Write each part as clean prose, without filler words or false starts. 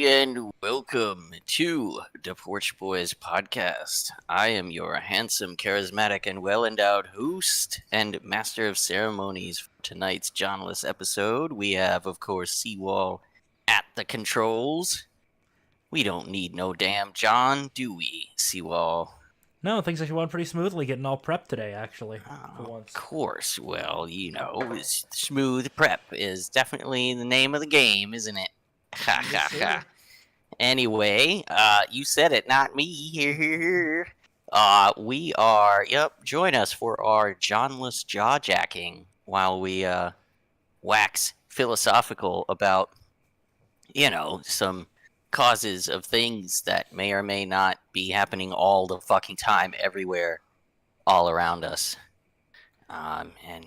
and welcome to the Porch Bois podcast. I am your handsome, charismatic, and well-endowed host and master of ceremonies for tonight's Jonless episode. We have, of course, CWal at the controls. We don't need no damn John, do we, CWal? No, things actually went pretty smoothly getting all prepped today, actually, for once. Of course. Well, smooth prep is definitely the name of the game, isn't it? Ha ha ha. Anyway, you said it, not me. Here. Join us for our Jonless jaw-jacking while we wax philosophical about, some causes of things that may or may not be happening all the fucking time, everywhere, all around us. And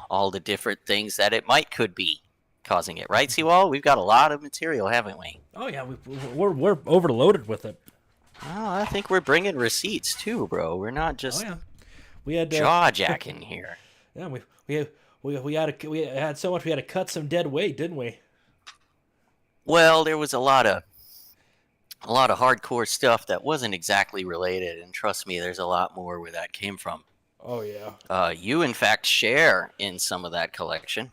all the different things that it could be causing it, right, CWal? We've got a lot of material, haven't we? Oh yeah, we're overloaded with it. Oh, I think we're bringing receipts too, bro. We're not just we had jaw-jacking here. Yeah, we had so much we had to cut some dead weight, didn't we? Well, there was a lot of hardcore stuff that wasn't exactly related, and trust me, there's a lot more where that came from. Oh yeah. You in fact share in some of that collection.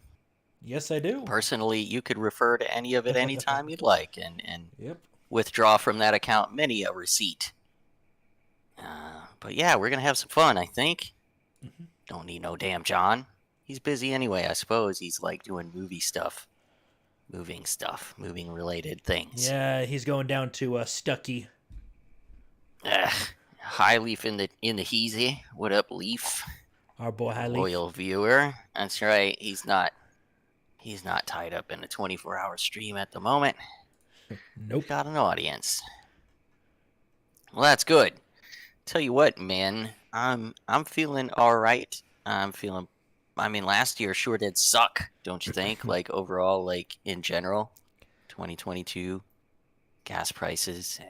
Yes, I do. Personally, you could refer to any of it anytime you'd like, and yep. Withdraw from that account many a receipt. But yeah, we're gonna have some fun, I think. Mm-hmm. Don't need no damn John. He's busy anyway, I suppose. He's like doing moving related things. Yeah, he's going down to Stuckey. High Leaf in the Heezy. What up, Leaf? Our boy High Leaf. Loyal viewer. That's right. He's not tied up in a 24-hour stream at the moment. Nope. Got an audience. Well, that's good. Tell you what, man. I'm feeling all right. Last year sure did suck, don't you think? Like overall, like in general, 2022, gas prices,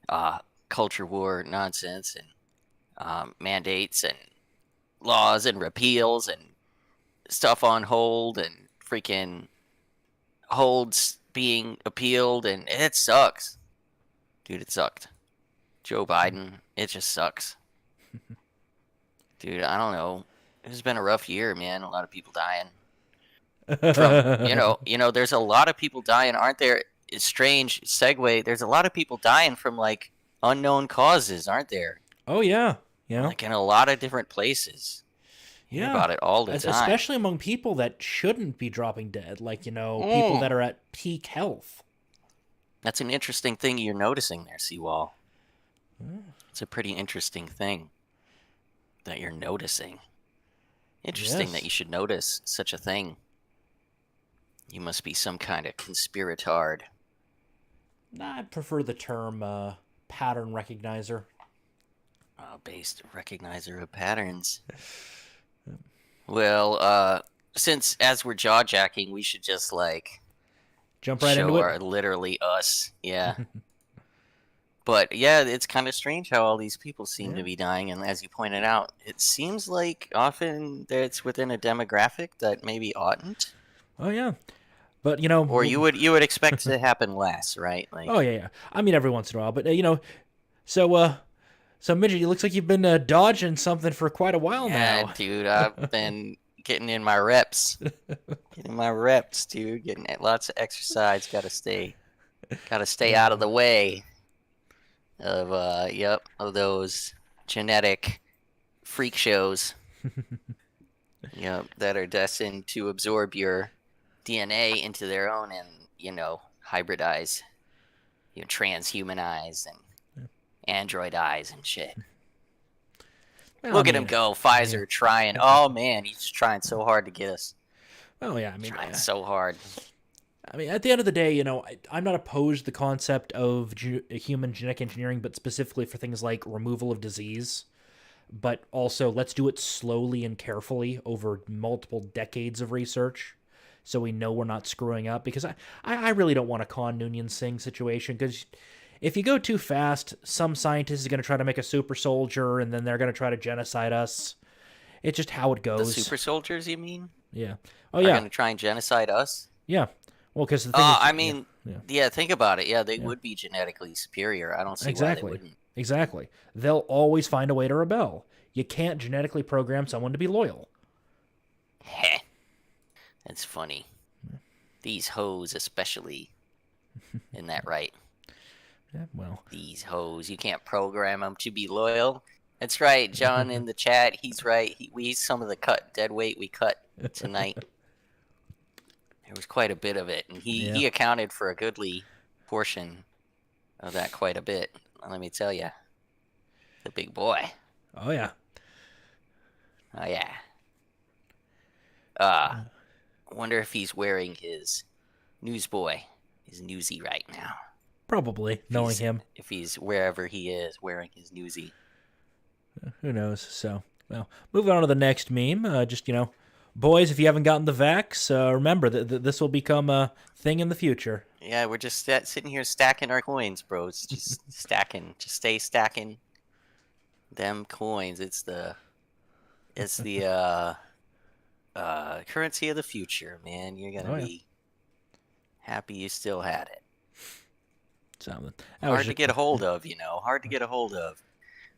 and culture war nonsense, and mandates and laws and repeals and stuff on hold and freaking holds being appealed, and it sucks. Dude, it sucked. Joe Biden, it just sucks. Dude, I don't know. It's been a rough year, man. A lot of people dying. From, there's a lot of people dying, aren't there? It's strange segue. There's a lot of people dying from like unknown causes, aren't there? Oh yeah, yeah. Like in a lot of different places. Yeah, about it all the time. Especially among people that shouldn't be dropping dead, like people that are at peak health. That's an interesting thing you're noticing there, CWal. It's a pretty interesting thing that you're noticing. Interesting that you should notice such a thing. You must be some kind of conspiratard. I prefer the term pattern recognizer. Based recognizer of patterns. Well, since as we're jaw-jacking, we should just jump right into it. Literally us, yeah. But yeah, it's kind of strange how all these people seem to be dying, and as you pointed out, it seems like often that it's within a demographic that maybe oughtn't. Oh yeah, but or you would expect to happen less, right? Like, oh yeah. I mean, every once in a while, but So, Mijjt, it looks like you've been dodging something for quite a while now. Yeah, dude, I've been getting in my reps. Dude. Getting lots of exercise. Gotta stay out of the way of those genetic freak shows. That are destined to absorb your DNA into their own and, hybridize, transhumanize and Android eyes and shit. Well, Look at him go. Pfizer trying. Oh, man, he's trying so hard to get us. Oh, yeah. Trying so hard. I mean, at the end of the day, I'm not opposed to the concept of human genetic engineering, but specifically for things like removal of disease. But also, let's do it slowly and carefully over multiple decades of research so we know we're not screwing up. Because I really don't want a Khan Noonien Singh situation, because if you go too fast, some scientist is going to try to make a super soldier, and then they're going to try to genocide us. It's just how it goes. The super soldiers, you mean? Yeah. Oh, yeah. Are going to try and genocide us? Yeah. Well, because the thing is, I yeah, mean, yeah, yeah, think about it. Yeah, they yeah, would be genetically superior. I don't see why they exactly, wouldn't. exactly. They'll always find a way to rebel. You can't genetically program someone to be loyal. Heh, that's funny. These hoes, especially. Isn't that right? Yeah, well, These hoes, you can't program them to be loyal. That's right, John in the chat. He's right. We some of the dead weight we cut tonight. There was quite a bit of it, and yeah. he accounted for a goodly portion of that. Quite a bit. Let me tell you, the big boy. Oh yeah. Oh yeah. Uh, wonder if he's wearing his newsboy, his newsy right now. Probably, knowing him. If he's wherever he is wearing his newsy. Who knows? So, well, moving on to the next meme. Just, boys, if you haven't gotten the vax, remember that this will become a thing in the future. Yeah, we're just sitting here stacking our coins, bros. Just stacking. Just stay stacking them coins. It's the currency of the future, man. You're gonna be happy you still had it. So, Hard to get a hold of, Hard to get a hold of.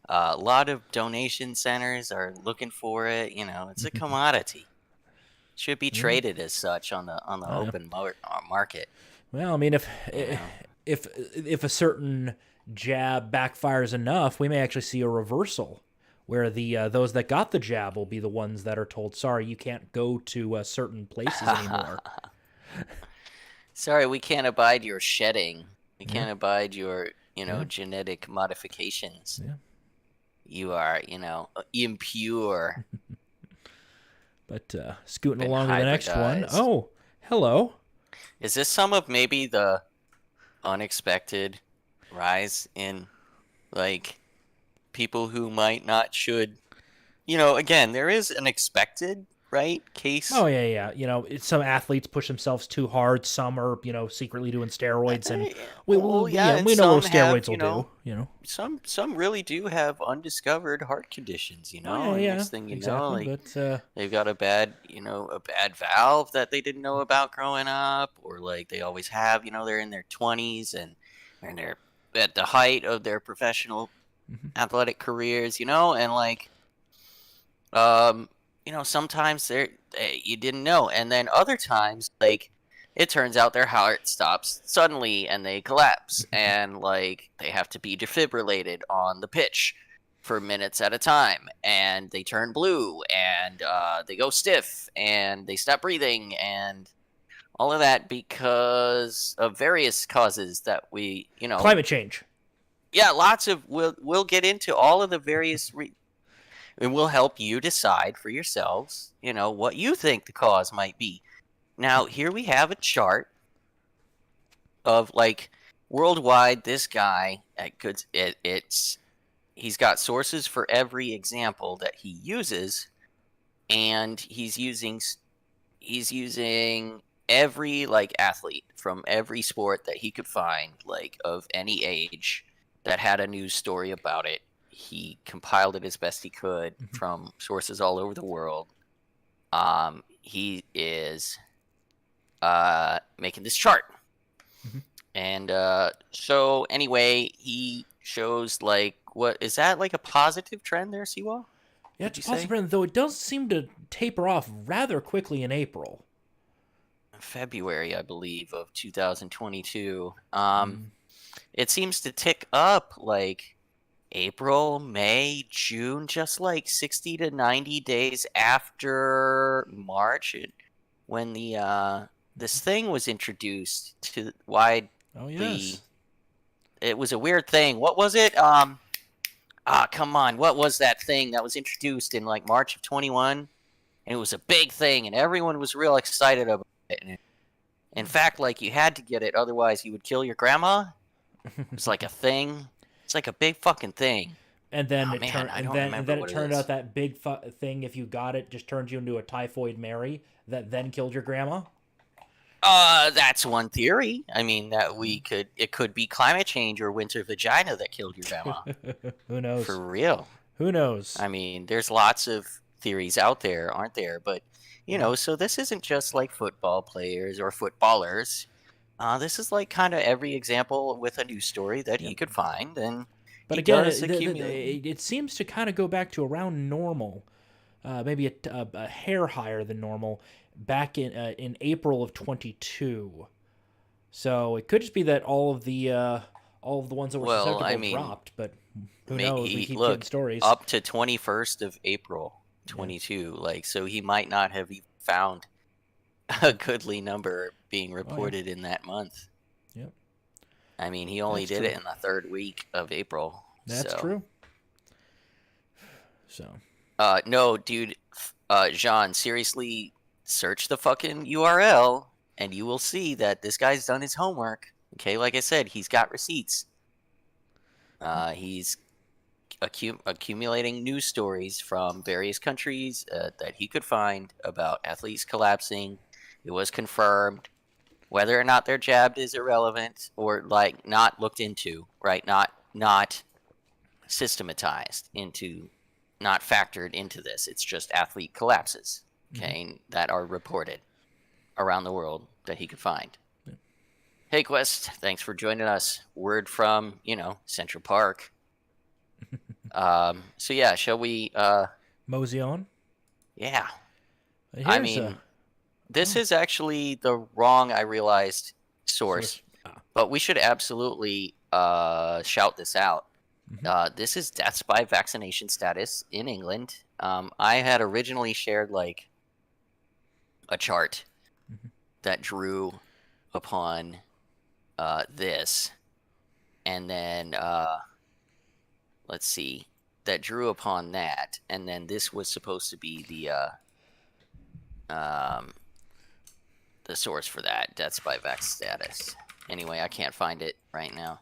A lot of donation centers are looking for it. It's a commodity. Should be traded as such on the open market. Well, I mean, if a certain jab backfires enough, we may actually see a reversal, where the those that got the jab will be the ones that are told, "Sorry, you can't go to certain places anymore." Sorry, we can't abide your shedding. We can't abide your, genetic modifications. Yeah. You are, impure. But scooting along to the next one. hybridized. Oh, hello. Is this some of maybe the unexpected rise in, like, people who might not should, again, there is an expected, right, case. Oh yeah. Some athletes push themselves too hard. Some are, secretly doing steroids, and we know what steroids will do. Some really do have undiscovered heart conditions. Oh, yeah, Next thing you exactly, know, but they've got a bad valve that they didn't know about growing up, or like they always have. They're in their 20s and they're at the height of their professional athletic careers. And like, sometimes you didn't know, and then other times, like, it turns out their heart stops suddenly and they collapse, and like they have to be defibrillated on the pitch for minutes at a time, and they turn blue, and they go stiff, and they stop breathing, and all of that because of various causes that we, climate change. Yeah, lots of. We'll get into all of the various. It will help you decide for yourselves, what you think the cause might be. Now, here we have a chart of, like, worldwide, this guy, he's got sources for every example that he uses, and he's using every, like, athlete from every sport that he could find, like, of any age, that had a news story about it. He compiled it as best he could from sources all over the world. He is making this chart. And so anyway, he shows, like, what is that, like a positive trend there, CWal? Yeah, it's a positive trend, though it does seem to taper off rather quickly in April. February, I believe, of 2022. It seems to tick up, like, April, May, June, just like 60 to 90 days after March, when the this thing was introduced to widely. Oh yes. It was a weird thing. What was it? Come on. What was that thing that was introduced in like March of 21? And it was a big thing, and everyone was real excited about it. And in fact, like, you had to get it, otherwise you would kill your grandma. It was like a thing. It's like a big fucking thing. And then it turned out that big thing, if you got it, just turned you into a typhoid Mary that then killed your grandma. That's one theory. I mean, it could be climate change or winter vagina that killed your grandma. Who knows? For real. Who knows? I mean, there's lots of theories out there, aren't there? But so this isn't just like football players or footballers. This is like kind of every example with a news story that he Yep. could find, and But he again, does accumulate. it seems to kind of go back to around normal, maybe a hair higher than normal, back in April of 22. So it could just be that all of the ones that were Well, I susceptible mean, dropped, but who knows? We keep getting look stories. up to 21st of April, Yeah. 22. Like, so he might not have even found a goodly number being Oh yeah. reported in that month. Yep. I mean, he only That's did true. it in the third week of April. That's So, true. So no, dude, Jean, seriously, search the fucking URL and you will see that this guy's done his homework. Okay, like I said, he's got receipts. He's accumulating news stories from various countries that he could find about athletes collapsing. It was confirmed. Whether or not they're jabbed is irrelevant, or like not looked into, right? Not systematized into, not factored into this. It's just athlete collapses, okay, that are reported around the world that he could find. Hey, Quest, thanks for joining us. Word from, Central Park. So yeah, shall we, mosey on. yeah. Here's I mean, this is actually the wrong, I realized, source, but we should absolutely shout this out. This is deaths by vaccination status in England. I had originally shared like a chart that drew upon this, and then let's see, that drew upon that, and then this was supposed to be the source for that, deaths by vax status. Anyway, I can't find it right now.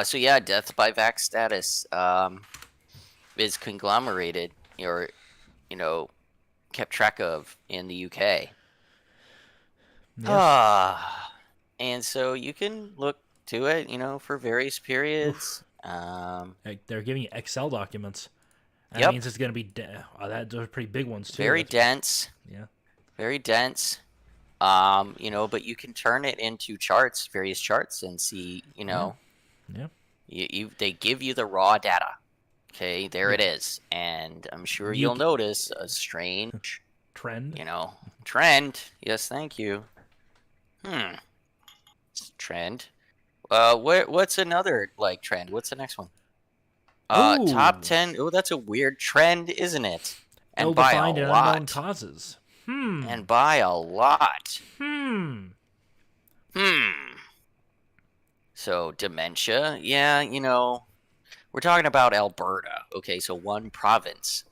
So yeah, death by vax status is conglomerated or kept track of in the UK. Yeah. And so you can look to it, for various periods. They're giving you Excel documents. That Yep. means it's going to be those are pretty big ones too. Very dense. Yeah. Very dense. But you can turn it into charts, various charts, and see, Yeah. they give you the raw data. Okay, there it is, and I'm sure you'll notice a strange trend. Trend. Yes, thank you. Trend. What's another like trend? What's the next one? Top 10. Oh, that's a weird trend, isn't it? And by a ill-defined and lot. unknown causes. And by a lot. So dementia, yeah, we're talking about Alberta. Okay, so one province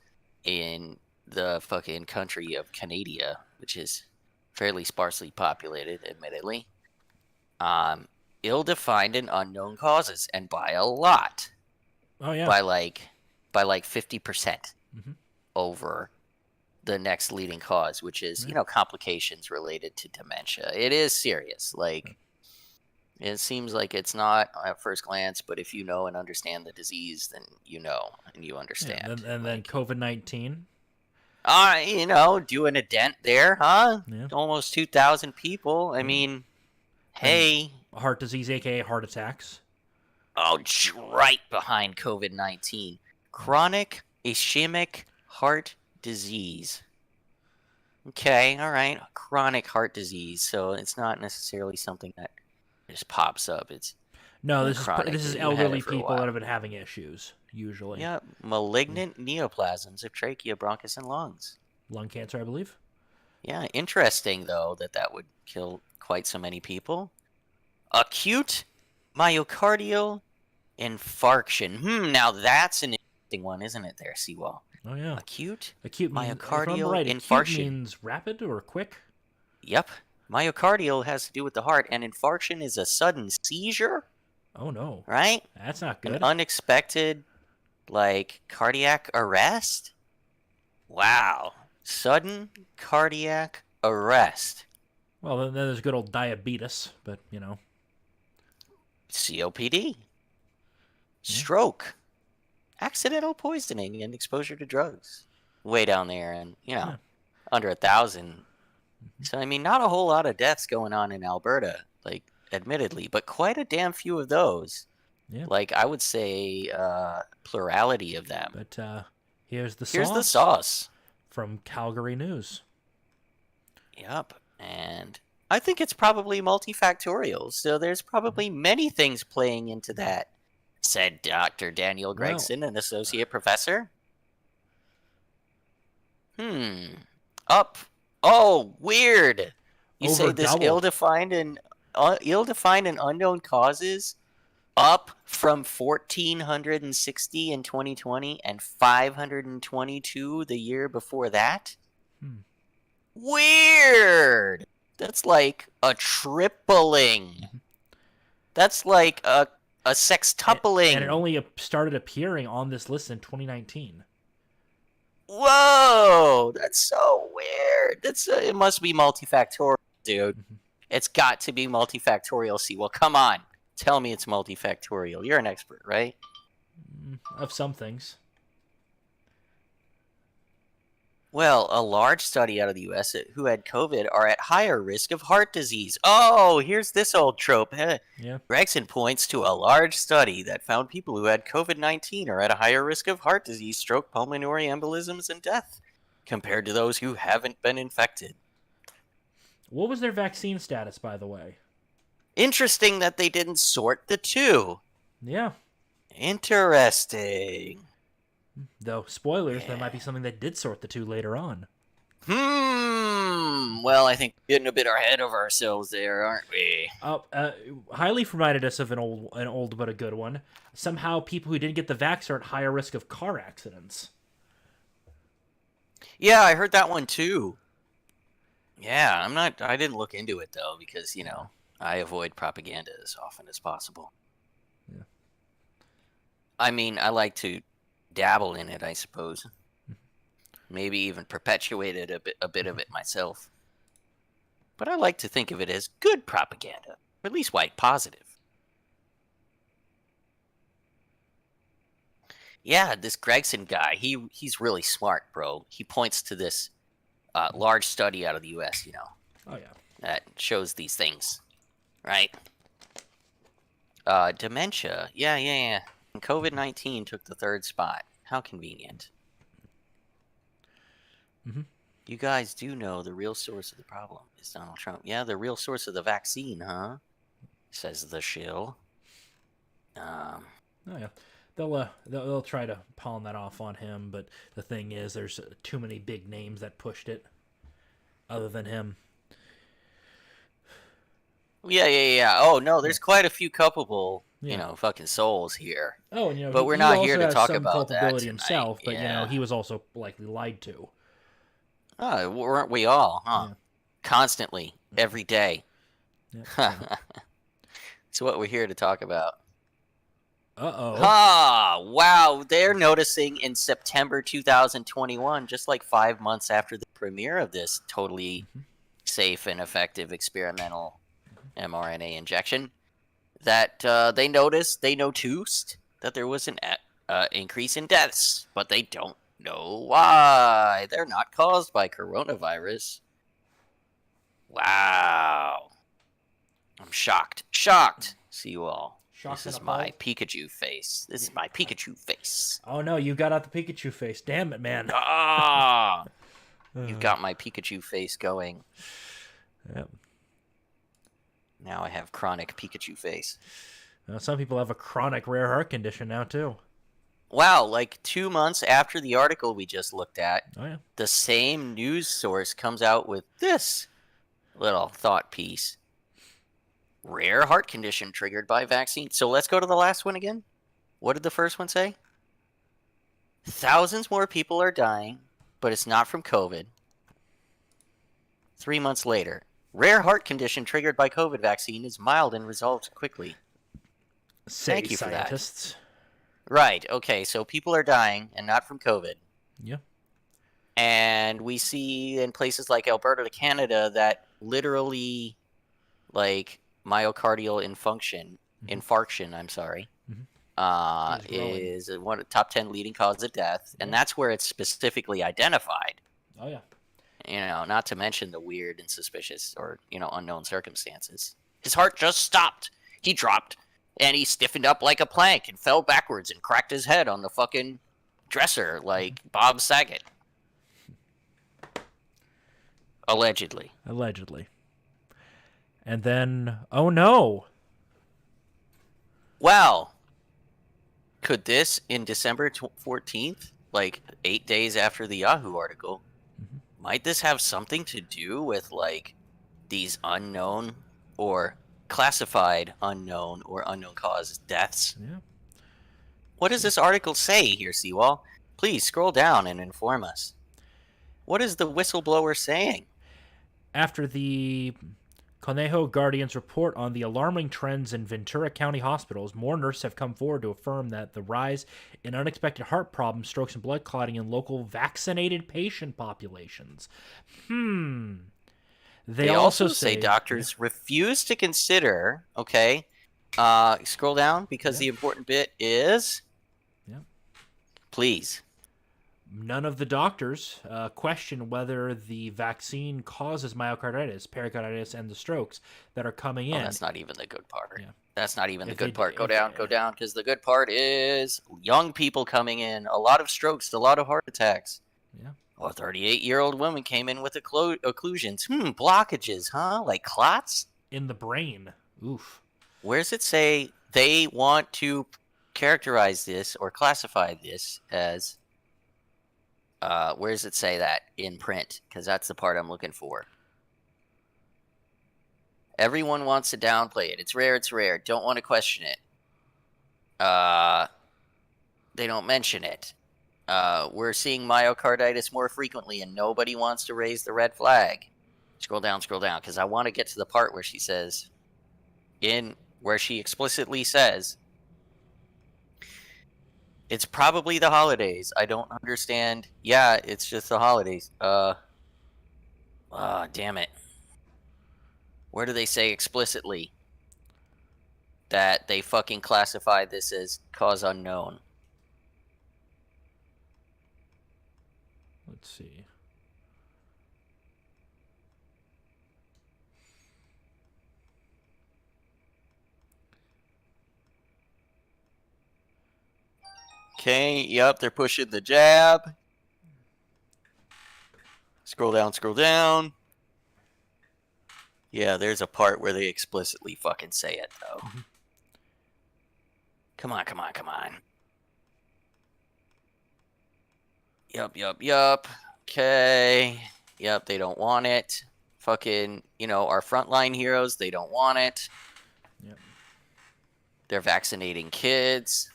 in the fucking country of Canada, which is fairly sparsely populated, admittedly. Ill-defined and unknown causes, and by a lot. Oh yeah. By like 50% over the next leading cause, which is complications related to dementia. It is serious. Like, it seems like it's not at first glance, but if you know and understand the disease, then and you understand. And then COVID-19. Doing a dent there, huh? Yeah. Almost 2,000 people. I mean, hey. Heart disease, aka heart attacks. Oh, right behind COVID-19. Chronic ischemic heart disease. Okay, all right. Chronic heart disease. So it's not necessarily something that just pops up. It's this is elderly people that have been having issues usually. Yeah, malignant neoplasms of trachea, bronchus, and lungs. Lung cancer, I believe. Yeah, interesting though that would kill quite so many people. Acute myocardial infarction. Now that's an interesting one, isn't it? There, CWal. Oh yeah. Acute myocardial infarction. Acute means rapid or quick. Yep. Myocardial has to do with the heart, and infarction is a sudden seizure. Oh no. Right? That's not good. An unexpected, cardiac arrest. Wow. Sudden cardiac arrest. Well, then there's good old diabetes, but COPD. Stroke. Accidental poisoning and exposure to drugs. way down there, and Yeah. under 1,000. So I mean, not a whole lot of deaths going on in Alberta, like admittedly, but quite a damn few of those. Yeah. Like I would say, plurality of them. But here's the Here's the sauce sauce. from Calgary News. Yep, and I think it's probably multifactorial. So there's probably many things playing into that," said Dr. Daniel Well, Gregson, an associate professor. Up. Oh, weird. You over say this double. ill-defined and unknown causes up from 1,460 in 2020 and 522 the year before that. Weird. That's like a tripling. That's like a sextupling. And it only started appearing on this list in 2019. Whoa, that's so weird. It must be multifactorial, dude. It's got to be multifactorial. Well, come on. Tell me it's multifactorial. You're an expert, right? Of some things. Well, a large study out of the U.S. who had COVID are at higher risk of heart disease. Oh, here's this old trope. Yeah. Gregson points to a large study that found people who had COVID-19 are at a higher risk of heart disease, stroke, pulmonary embolisms, and death compared to those who haven't been infected. What was their vaccine status, by the way? Interesting that they didn't sort the two. Yeah. Interesting. Though, spoilers, there might be something that did sort the two later on. Well, I think we're getting a bit ahead of ourselves there, aren't we? Highly reminded us of an old but a good one. Somehow, people who didn't get the vax are at higher risk of car accidents. Yeah, I heard that one too. Yeah, I didn't look into it though, because, I avoid propaganda as often as possible. Yeah. I mean, I like to dabble in it, I suppose. Maybe even perpetuate it a bit of it myself. But I like to think of it as good propaganda, or at least white positive. Yeah, this Gregson guy, he's really smart, bro. He points to this large study out of the U.S., Oh, yeah. that shows these things, right? Dementia. Yeah. COVID-19 took the third spot. How convenient. You guys do know the real source of the problem is Donald Trump. Yeah, the real source of the vaccine, huh? Says the shill. Oh, yeah. They'll try to pawn that off on him, but the thing is, there's too many big names that pushed it other than him. Yeah. Oh, no, there's quite a few culpable, Yeah. Fucking souls here. Oh, and, But we're he not also here to has talk some about that culpability tonight. himself, but Yeah. he was also likely lied to. Oh, weren't we all, huh? Yeah. Constantly, every day. Yeah, It's what we're here to talk about. Uh-oh. Wow. They're noticing in September 2021, just like 5 months after the premiere of this totally safe and effective experimental mRNA injection, that they noticed that there was an increase in deaths, but they don't know why. They're not caused by coronavirus. Wow. I'm shocked. See you all. Shocked This and is my appalled? Pikachu face. Oh, no, you got out the Pikachu face. Damn it, man. Ah! You got my Pikachu face going. Yep. Now I have chronic Pikachu face. Some people have a chronic rare heart condition now, too. Wow, like 2 months after the article we just looked at, Oh, yeah. the same news source comes out with this little thought piece. Rare heart condition triggered by vaccine. So let's go to the last one again. What did the first one say? Thousands more people are dying, but it's not from COVID. 3 months later, rare heart condition triggered by COVID vaccine is mild and resolved quickly. Thank you for that. Scientists. Right, okay, so people are dying and not from COVID. Yeah. And we see in places like Alberta, Canada, that literally, like, myocardial infarction, growing. is one of the top 10 leading causes of death, and that's where it's specifically identified. Oh yeah. Not to mention the weird and suspicious or unknown circumstances. His heart just stopped. He dropped, and he stiffened up like a plank and fell backwards and cracked his head on the fucking dresser like Bob Saget. Allegedly. And then, oh no. Well, could this, in December 14th, like 8 days after the Yahoo article, might this have something to do with, like, these unknown or classified unknown or unknown cause deaths? Yeah. What does this article say here, CWal? Please scroll down and inform us. What is the whistleblower saying? After the Conejo Guardian's report on the alarming trends in Ventura County hospitals, more nurses have come forward to affirm that the rise in unexpected heart problems, strokes, and blood clotting in local vaccinated patient populations. They also say doctors refuse to consider, scroll down because the important bit is, please. None of the doctors question whether the vaccine causes myocarditis, pericarditis, and the strokes that are coming in. That's not even the good part. Yeah. That's not even the good part. Go down, because the good part is young people coming in, a lot of strokes, a lot of heart attacks. Yeah. A 38-year-old woman came in with occlusions. Blockages, huh? Like clots? In the brain. Oof. Where does it say they want to characterize this or classify this as... where does it say that in print? Because that's the part I'm looking for. Everyone wants to downplay it. It's rare. Don't want to question it. They don't mention it. We're seeing myocarditis more frequently, and nobody wants to raise the red flag. Scroll down, because I want to get to the part where she says, where she explicitly says, it's probably the holidays. I don't understand. Yeah, it's just the holidays. Damn it. Where do they say explicitly that they fucking classify this as cause unknown? Let's see. Okay, yep, they're pushing the jab. Scroll down. Yeah, there's a part where they explicitly fucking say it, though. Come on. Yup. Okay. Yep, they don't want it. Fucking, our frontline heroes, they don't want it. Yep. They're vaccinating kids.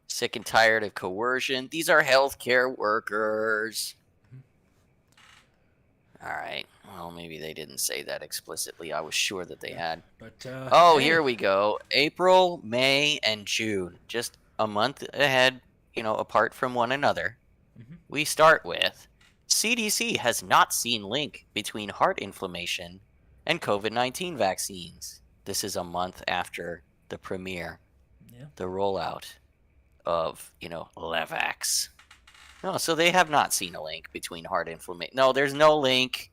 Sick and tired of coercion. These are healthcare workers. All right. Well, maybe they didn't say that explicitly. I was sure that they had. But Here we go. April, May, and June. Just a month ahead, apart from one another. We start with CDC has not seen link between heart inflammation and COVID-19 vaccines. This is a month after the premiere, the rollout of, Levax. No, so they have not seen a link between heart inflammation. No, there's no link.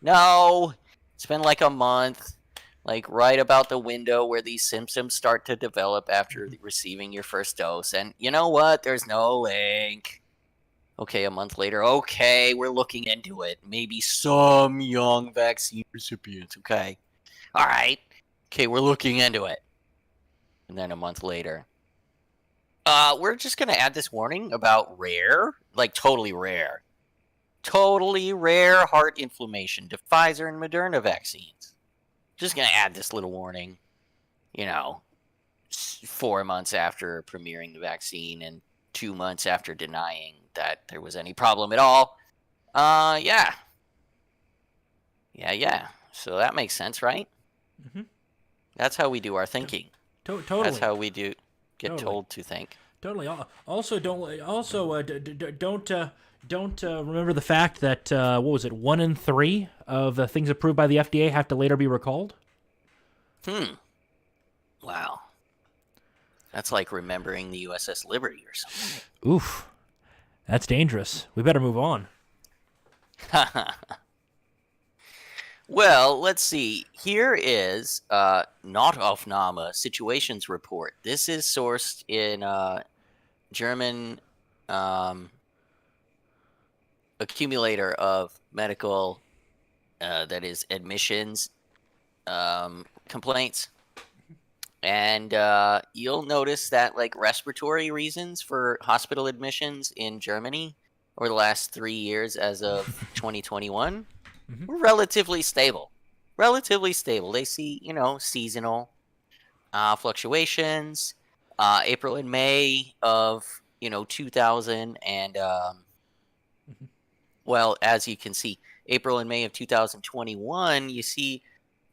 No, it's been like a month, like right about the window where these symptoms start to develop after receiving your first dose. And you know what? There's no link. Okay, a month later, okay, we're looking into it. Maybe some young vaccine recipients, okay. All right. Okay, we're looking into it. And then a month later, we're just going to add this warning about rare, like totally rare heart inflammation to Pfizer and Moderna vaccines. Just going to add this little warning, 4 months after premiering the vaccine and 2 months after denying that there was any problem at all. Yeah. So that makes sense, right? Mm-hmm. That's how we do our thinking. Totally. That's how we get told to think. Totally. Also, don't remember the fact that 1 in 3 of the things approved by the FDA have to later be recalled. Wow. That's like remembering the USS Liberty or something. Oof, that's dangerous. We better move on. Well, let's see. Here is Notaufnahme situations report. This is sourced in German accumulator of medical, that is admissions complaints. And you'll notice that like respiratory reasons for hospital admissions in Germany over the last 3 years as of 2021 Mhm. were relatively stable. Relatively stable. They see, seasonal fluctuations. April and May of 2000 and Mhm. well, as you can see, April and May of 2021, you see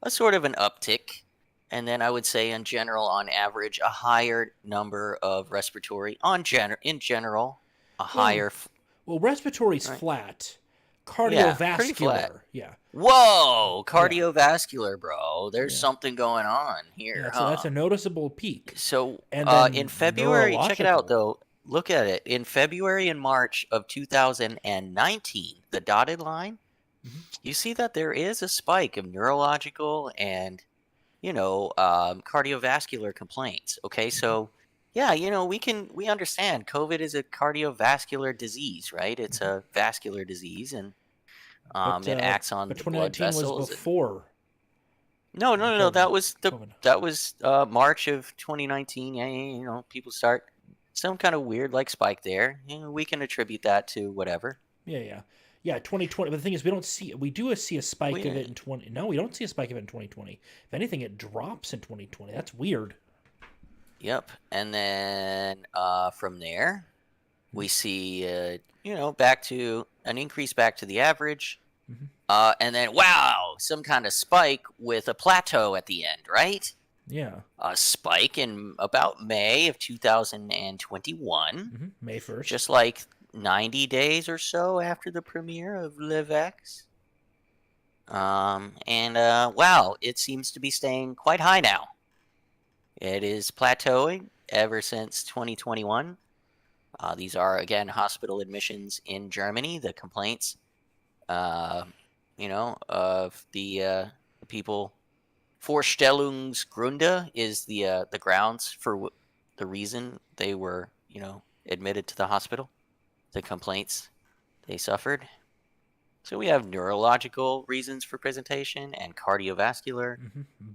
a sort of an uptick. And then I would say, in general, on average, a higher number of respiratory, in general, a Well, higher, well, respiratory's right? flat. Yeah, pretty flat. Cardiovascular, yeah, Whoa, yeah, cardiovascular, bro. There's yeah, something going on yeah. here, So that's huh? a noticeable peak. So, And in then February, check it out neurological. though. Look at it. In February and March of 2019, the dotted line, Mhm. you see that there is a spike of neurological and cardiovascular complaints. Okay, Mhm. so yeah, we understand COVID is a cardiovascular disease, right? It's Mhm. a vascular disease, and But it uh, acts on but the blood 2019 was vessels. And before no, no, no, no, COVID. COVID. that was March of 2019. Yeah, yeah, people start some kind of weird like spike there. We can attribute that to whatever. Yeah, yeah, yeah. 2020. But the thing is, we do see a spike of We it in 20. No, we don't see a spike of it in 2020. If anything, it drops in 2020. That's weird. Yep, and then from there Mhm. we see back to an increase back to the average, Mhm. and then wow, some kind of spike with a plateau at the end, right? Yeah. A spike in about May of 2021, May 1st. just like 90 days or so after the premiere of Livex. And wow, it seems to be staying quite high now. It is plateauing ever since 2021. These are, again, hospital admissions in Germany. The complaints, uh, of the people. Vorstellungsgründe is the grounds for the reason they were, admitted to the hospital. The complaints they suffered. So we have neurological reasons for presentation and cardiovascular.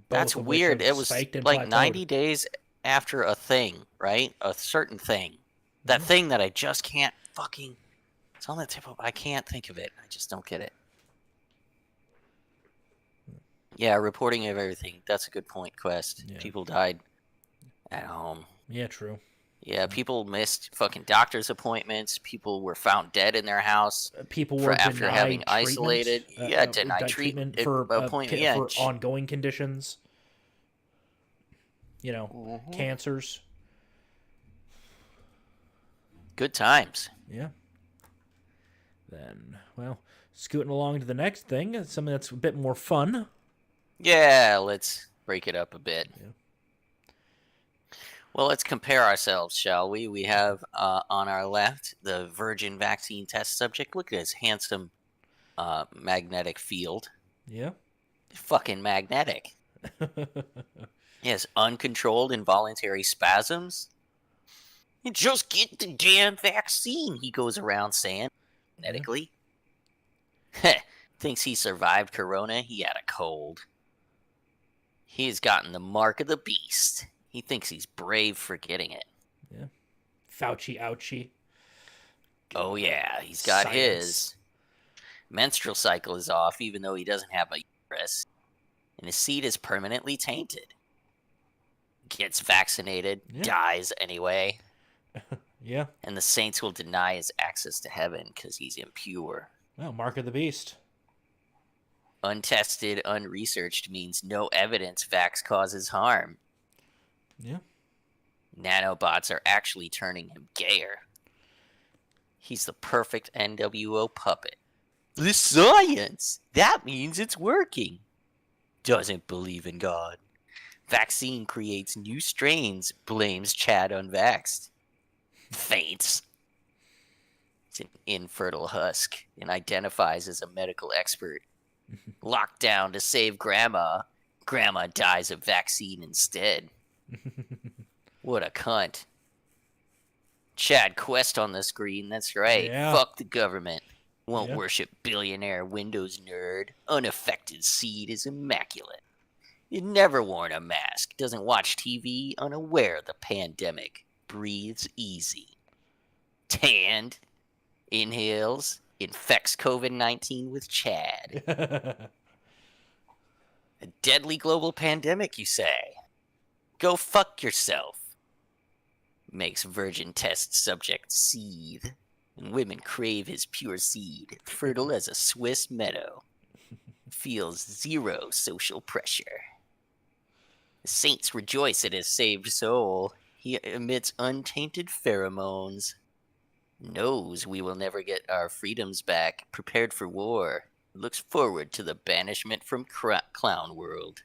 That's Both of which weird. have It was spiked and like plateaued. 90 days after a thing, right? A certain thing. That Yeah. thing that I just can't fucking. It's on the tip of. I can't think of it. I just don't get it. Yeah, reporting of everything. That's a good point, Quest. Yeah. People died at home. Yeah. True. Yeah, people missed fucking doctor's appointments. People were found dead in their house People for were after having denied treatment. isolated. Yeah, denied Treatment treatment for appointment. Yeah. ongoing conditions. Mhm. Cancers. Good times. Yeah. Then, well, scooting along to the next thing, something that's a bit more fun. Yeah, let's break it up a bit. Yeah. Well, let's compare ourselves, shall we? We have on our left the virgin vaccine test subject. Look at his handsome magnetic field. Yeah. Fucking magnetic. He has uncontrolled involuntary spasms. You just get the damn vaccine, he goes around saying, Yeah. magnetically. Thinks he survived corona. He had a cold. He has gotten the mark of the beast. He thinks he's brave for getting it. Yeah. Fauci ouchie. Oh, yeah, he's got Science. his. Menstrual cycle is off, even though he doesn't have a uterus. And his seed is permanently tainted. Gets vaccinated, Yeah. dies anyway. Yeah. And the saints will deny his access to heaven because he's impure. Well, mark of the beast. Untested, unresearched means no evidence vax causes harm. Yeah. Nanobots are actually turning him gayer. He's the perfect NWO puppet. The science! That means it's working. Doesn't believe in God. Vaccine creates new strains, blames Chad unvaxxed. Faints. It's an infertile husk and identifies as a medical expert. Locked down to save Grandma. Grandma dies of vaccine instead. What a cunt. Chad Quest on the screen, that's right. Yeah. Fuck the government. Won't Yeah. worship billionaire Windows nerd. Unaffected seed is immaculate. It never worn a mask. Doesn't watch TV. Unaware of the pandemic. Breathes easy. Tanned. Inhales. Infects COVID-19 with Chad. A deadly global pandemic, you say? Go fuck yourself. Makes virgin test subject seethe, and women crave his pure seed, fertile as a Swiss meadow. Feels zero social pressure. The saints rejoice at his saved soul. He emits untainted pheromones. Knows we will never get our freedoms back. Prepared for war. Looks forward to the banishment from clown world.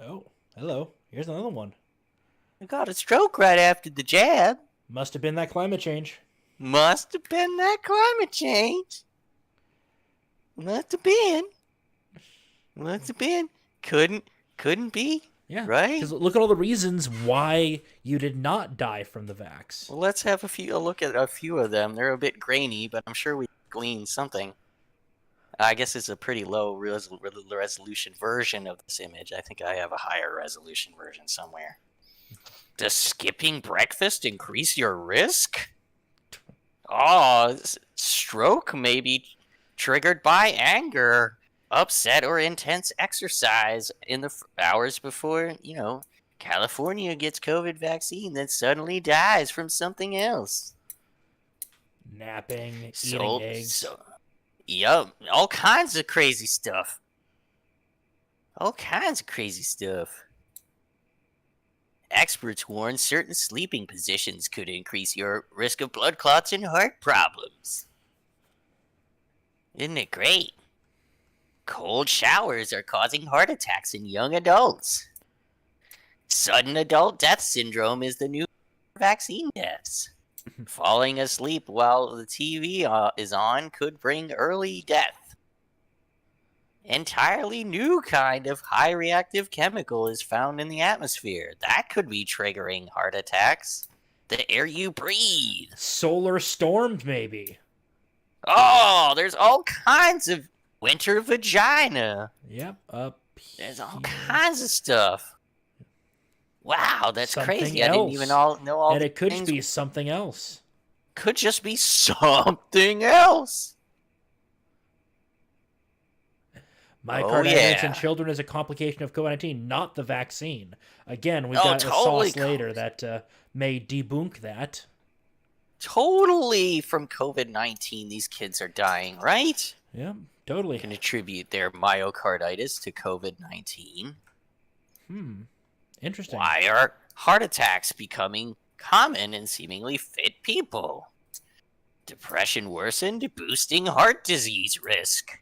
Oh, hello. Here's another one. I got a stroke right after the jab. Must have been that climate change. Must have been that climate change. Must have been. Must have been. Couldn't be. Yeah. Right? Because look at all the reasons why you did not die from the vax. Well, let's have a look at a few of them. They're a bit grainy, but I'm sure we gleaned something. I guess it's a pretty low resolution version of this image. I think I have a higher resolution version somewhere. Does skipping breakfast increase your risk? Oh, stroke may be triggered by anger, upset, or intense exercise in the hours before, California gets COVID vaccine, then suddenly dies from something else. Napping, eating eggs. Yup, all kinds of crazy stuff. All kinds of crazy stuff. Experts warn certain sleeping positions could increase your risk of blood clots and heart problems. Isn't it great? Cold showers are causing heart attacks in young adults. Sudden adult death syndrome is the new vaccine deaths. Falling asleep while the TV is on could bring early death. Entirely new kind of high reactive chemical is found in the atmosphere. That could be triggering heart attacks. The air you breathe. Solar storms, maybe. Oh, there's all kinds of winter vagina. Yep, There's all kinds of stuff. Wow, that's Something crazy. else. I didn't even know all And it could things. be something else. Could just be something else. Myocarditis in children is a complication of COVID-19, not the vaccine. Again, we've got a sauce later that may debunk that. Totally from COVID-19, these kids are dying, right? Yeah, totally. Can attribute their myocarditis to COVID-19. Interesting. Why are heart attacks becoming common in seemingly fit people? Depression worsened, boosting heart disease risk.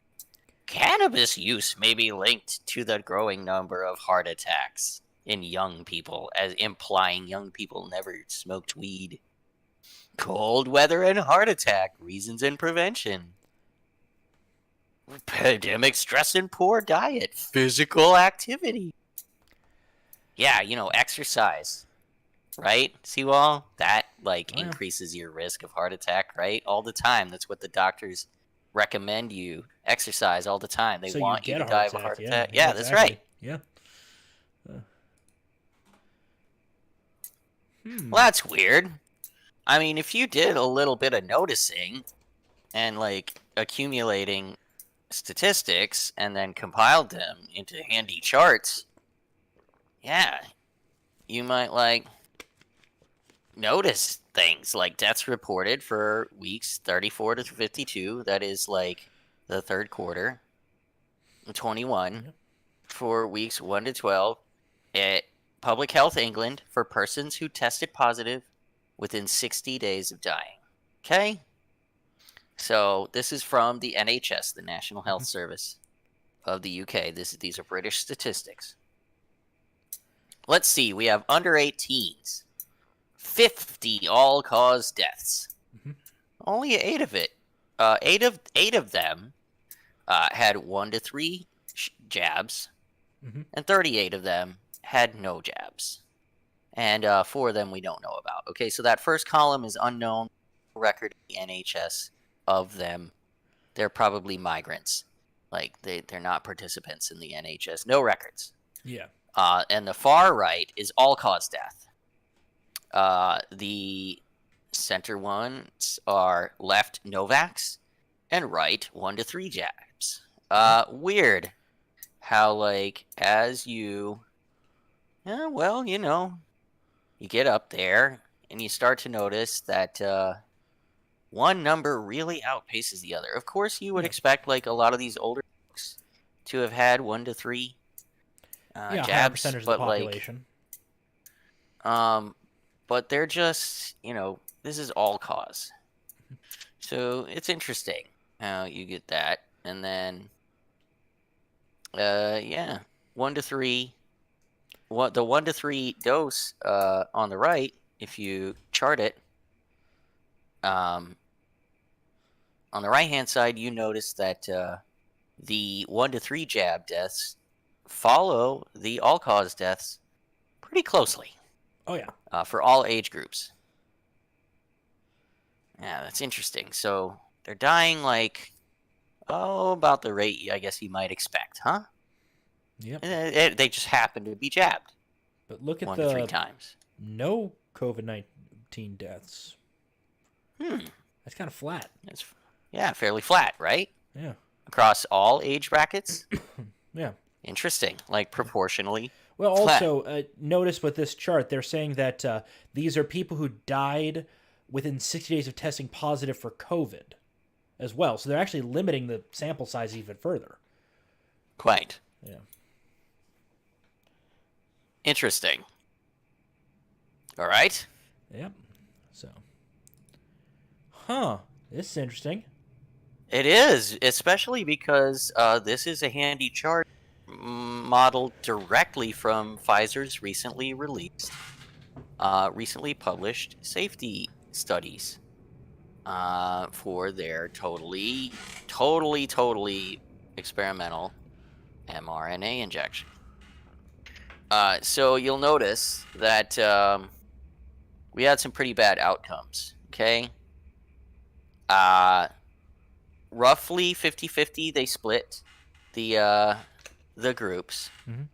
Cannabis use may be linked to the growing number of heart attacks in young people, as implying young people never smoked weed. Cold weather and heart attack, reasons and prevention. Pandemic stress and poor diet, physical activity. Yeah, exercise, right? CWal, that increases your risk of heart attack, right? All the time. That's what the doctors recommend you exercise all the time. They want you to die of a heart attack. Yeah, that's right. Yeah. Well, that's weird. I mean, if you did a little bit of noticing and accumulating statistics and then compiled them into handy charts, yeah, you might notice things like deaths reported for weeks 34 to 52. That is the third quarter. 21 for weeks 1 to 12 at Public Health England for persons who tested positive within 60 days of dying. Okay? So this is from the NHS, the National Health Service. of the UK. These are British statistics. Let's see. We have under 18s. 50 all-cause deaths. Mhm. Only 8 of it. Eight of them had 1 to 3 jabs, Mhm. and 38 of them had no jabs. And 4 of them we don't know about. Okay, so that first column is unknown. Record in the NHS of them. They're probably migrants. Like, they're not participants in the NHS. No records. Yeah. And the far right is all-cause death. The center ones are left Novaks and right 1 to 3 jabs. Weird how, like, as you, well, you get up there and you start to notice that one number really outpaces the other. Of course, you would Yeah. expect, like, a lot of these older folks to have had 1 to 3 Yeah, higher jabs, percentage of the but population. but they're just, this is all cause. So it's interesting how you get that. And then, 1 to 3. The 1 to 3 dose on the right, if you chart it, on the right-hand side, you notice that the 1 to 3 jab deaths follow the all-cause deaths pretty closely. Oh yeah. For all age groups. Yeah, that's interesting. So they're dying like, about the rate I guess you might expect, huh? Yep. They just happen to be jabbed But look at 1 to 3 the times. no COVID-19 deaths. That's kind of flat. It's, fairly flat, right? Yeah. Across all age brackets. Yeah. Interesting, like proportionally. Well, flat. also, notice with this chart, they're saying that these are people who died within 60 days of testing positive for COVID as well. So they're actually limiting the sample size even further. Quite. Yeah. Interesting. All right. Yep. So. This is interesting. It is, especially because this is a handy chart modeled directly from Pfizer's recently published safety studies for their totally experimental mRNA injection. So you'll notice that we had some pretty bad outcomes, okay? Roughly 50-50, they split the groups. Mm-hmm.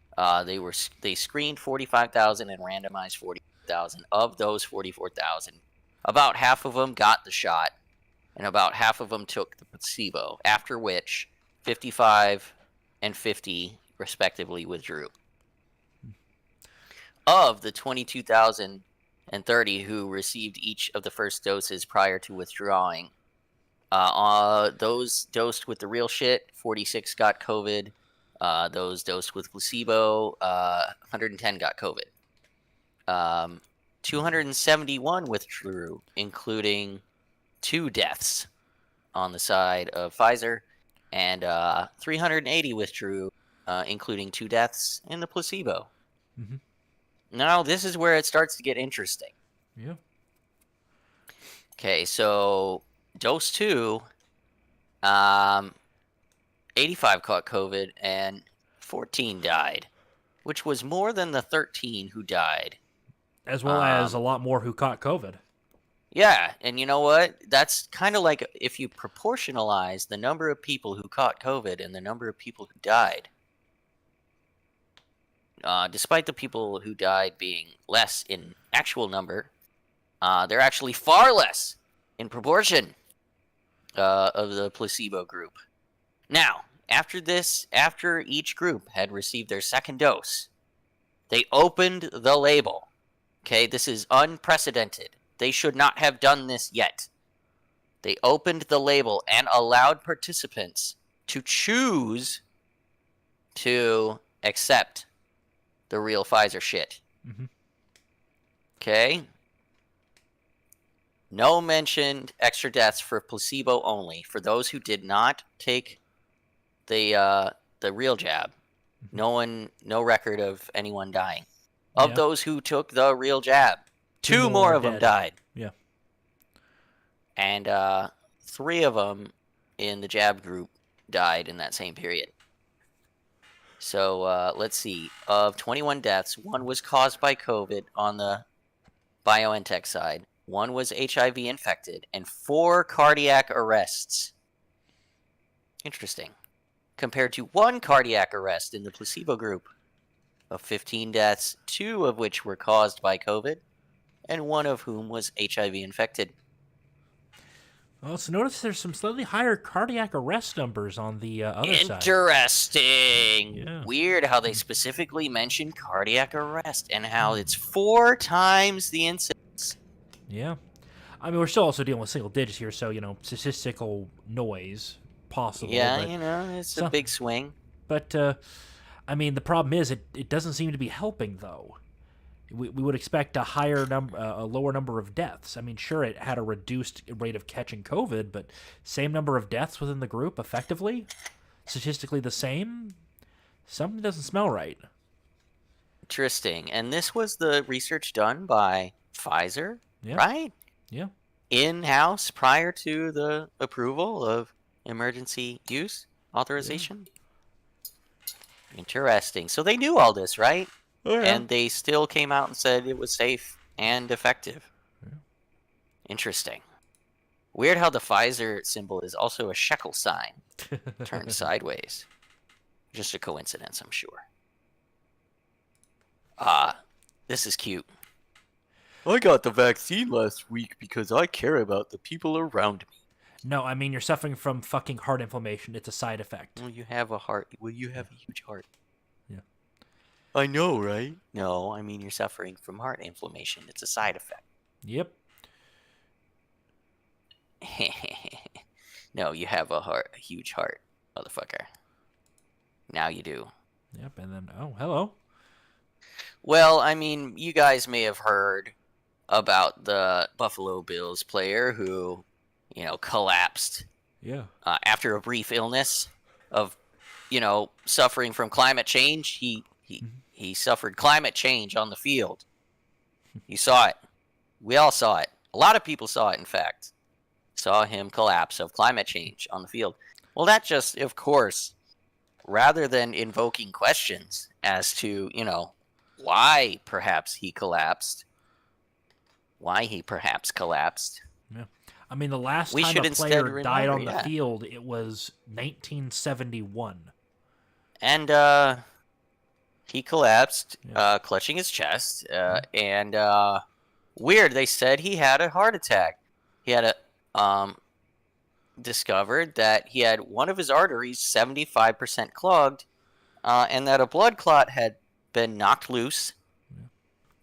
They screened 45,000 and randomized 40,000. Of those 44,000, about half of them got the shot, and about half of them took the placebo. After which, 55 and 50 respectively withdrew. Of the 22,030 who received each of the first doses prior to withdrawing, those dosed with the real shit, 46 got COVID. Those dosed with placebo, 110 got COVID. 271 withdrew, including 2 deaths on the side of Pfizer, and 380 withdrew, including 2 deaths in the placebo. Mm-hmm. Now, this is where it starts to get interesting. Yeah. Okay, so dose 2, 85 caught COVID and 14 died, which was more than the 13 who died. As well as a lot more who caught COVID. Yeah, and you know what? That's kind of like if you proportionalize the number of people who caught COVID and the number of people who died. Despite the people who died being less in actual number, they're actually far less in proportion of the placebo group. Now, after each group had received their second dose, they opened the label. Okay, this is unprecedented. They should not have done this yet. They opened the label and allowed participants to choose to accept the real Pfizer shit. Mm-hmm. Okay? No mentioned extra deaths for placebo only. For those who did not take the the real jab. No record of anyone dying. Of those who took the real jab, two more of them died. Yeah. And 3 of them in the jab group died in that same period. So let's see. Of 21 deaths, 1 was caused by COVID on the BioNTech side, 1 was HIV infected, and 4 cardiac arrests. Interesting. Compared to 1 cardiac arrest in the placebo group. Of 15 deaths, 2 of which were caused by COVID, and 1 of whom was HIV infected. Well, so notice there's some slightly higher cardiac arrest numbers on the other side. Interesting. Yeah. Weird how they specifically mentioned cardiac arrest and how it's 4 times the incidence. Yeah. I mean, we're still also dealing with single digits here, so, statistical noise possible. Yeah, but it's a big swing. But, I mean, the problem is it doesn't seem to be helping, though. We would expect a lower number of deaths. I mean, sure, it had a reduced rate of catching COVID, but same number of deaths within the group, effectively, statistically the same. Something doesn't smell right. Interesting. And this was the research done by Pfizer, right? Yeah. In-house prior to the approval of emergency use authorization. Yeah. Interesting. So they knew all this, right? Oh, yeah. And they still came out and said it was safe and effective. Yeah. Interesting. Weird how the Pfizer symbol is also a shekel sign turned sideways. Just a coincidence, I'm sure. This is cute. I got the vaccine last week because I care about the people around me. No, I mean, you're suffering from fucking heart inflammation. It's a side effect. Well, you have a heart. Well, you have a huge heart. Yeah. I know, right? No, I mean, you're suffering from heart inflammation. It's a side effect. Yep. No, you have a huge heart, motherfucker. Now you do. Yep, and then, oh, hello. Well, I mean, you guys may have heard about the Buffalo Bills player who, collapsed. Yeah. After a brief illness of, suffering from climate change. He suffered climate change on the field. You saw it. We all saw it. A lot of people saw it, in fact. Saw him collapse of climate change on the field. Well, that just, of course, rather than invoking questions as to, why perhaps he collapsed. Yeah. I mean, the last We time should a player instead died on remember, the field, it was 1971. And he collapsed, clutching his chest, and weird, they said he had a heart attack. He had discovered that he had one of his arteries 75% clogged, and that a blood clot had been knocked loose,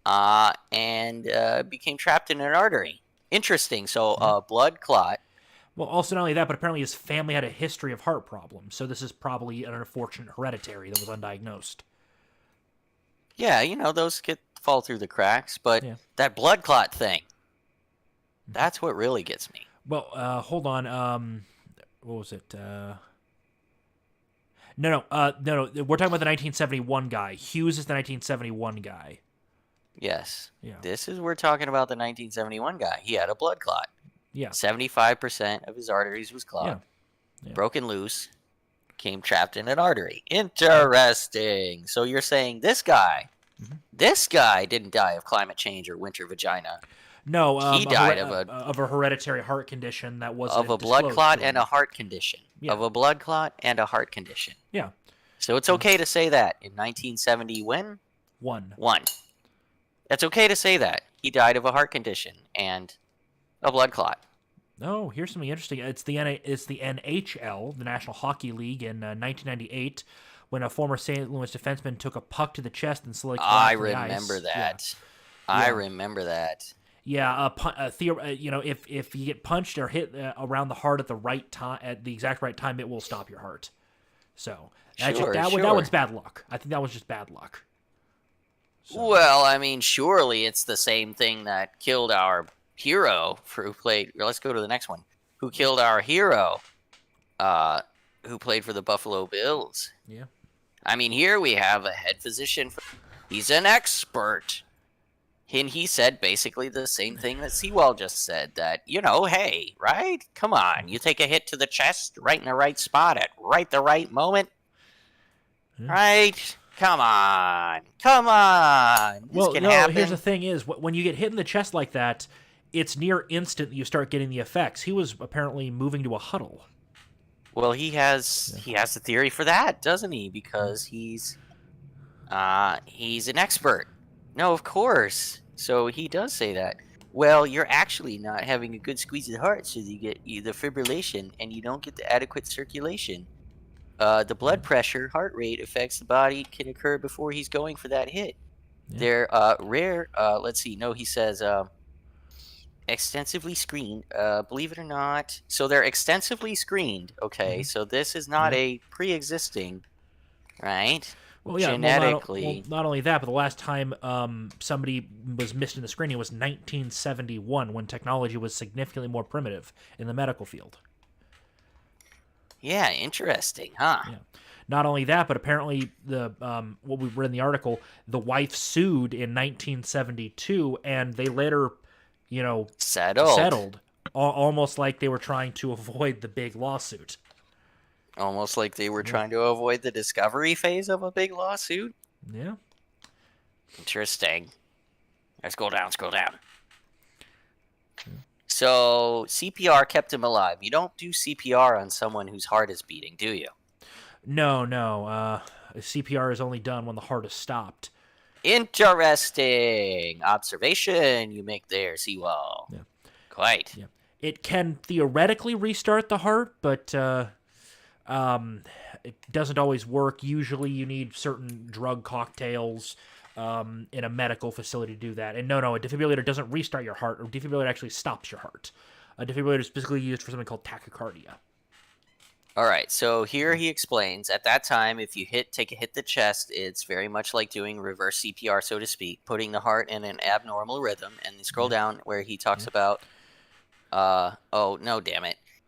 and became trapped in an artery. Interesting. So a blood clot. Well, also not only that, but apparently his family had a history of heart problems, so this is probably an unfortunate hereditary that was undiagnosed. Yeah, those fall through the cracks, but that blood clot thing, that's what really gets me. Well, hold on. What was it? No. We're talking about the 1971 guy. Hughes is the 1971 guy. Yes. Yeah. We're talking about the 1971 guy. He had a blood clot. Yeah. 75% of his arteries was clogged. Yeah. Broken loose. Came trapped in an artery. Interesting. So you're saying this guy didn't die of climate change or winter vagina. No, he died of a hereditary heart condition that was of a blood clot and a heart condition. Yeah. Of a blood clot and a heart condition. Yeah. So it's okay to say that in 1970 when? One. It's okay to say that he died of a heart condition and a blood clot. Oh, here's something interesting. It's the NHL, the National Hockey League, in 1998, when a former St. Louis defenseman took a puck to the chest and slowly collapsed I on the remember ice. that. Yeah. I remember that. Yeah, if you get punched or hit around the heart at the right time, at the exact right time, it will stop your heart. So that one's bad luck. I think that was just bad luck. So. Well, I mean, surely it's the same thing that killed our hero who played. Let's go to the next one. Who killed our hero who played for the Buffalo Bills. Yeah. I mean, here we have a head physician. He's an expert. And he said basically the same thing that CWal just said, that, hey, right? Come on. You take a hit to the chest right in the right spot at right the right moment. Yeah. Right? Come on. Come on. This can happen. Here's the thing is, when you get hit in the chest like that, it's near instant that you start getting the effects. He was apparently moving to a huddle. Well, he has a theory for that, doesn't he? Because he's an expert. No, of course. So he does say that. Well, you're actually not having a good squeeze of the heart, so you get the fibrillation, and you don't get the adequate circulation. The blood pressure, heart rate effects the body can occur before he's going for that hit. Yeah. They're rare. Let's see. No, he says extensively screened. Believe it or not. So they're extensively screened. Okay, so this is not a pre-existing, right? Well, yeah, genetically. not only that, but the last time somebody was missed in the screening was 1971, when technology was significantly more primitive in the medical field. Yeah, interesting, huh? Yeah. Not only that, but apparently the what we read in the article, the wife sued in 1972, and they later, settled, almost like they were trying to avoid the big lawsuit. Almost like they were trying to avoid the discovery phase of a big lawsuit? Yeah. Interesting. Let's scroll down. So, CPR kept him alive. You don't do CPR on someone whose heart is beating, do you? No. CPR is only done when the heart is stopped. Interesting observation you make there, CWal. Yeah. Quite. Yeah. It can theoretically restart the heart, but it doesn't always work. Usually you need certain drug cocktails in a medical facility to do that. And no, a defibrillator doesn't restart your heart. A defibrillator actually stops your heart. A defibrillator is specifically used for something called tachycardia. All right, so here he explains, at that time, if you take a hit to the chest, it's very much like doing reverse CPR, so to speak, putting the heart in an abnormal rhythm. And you scroll down where he talks about,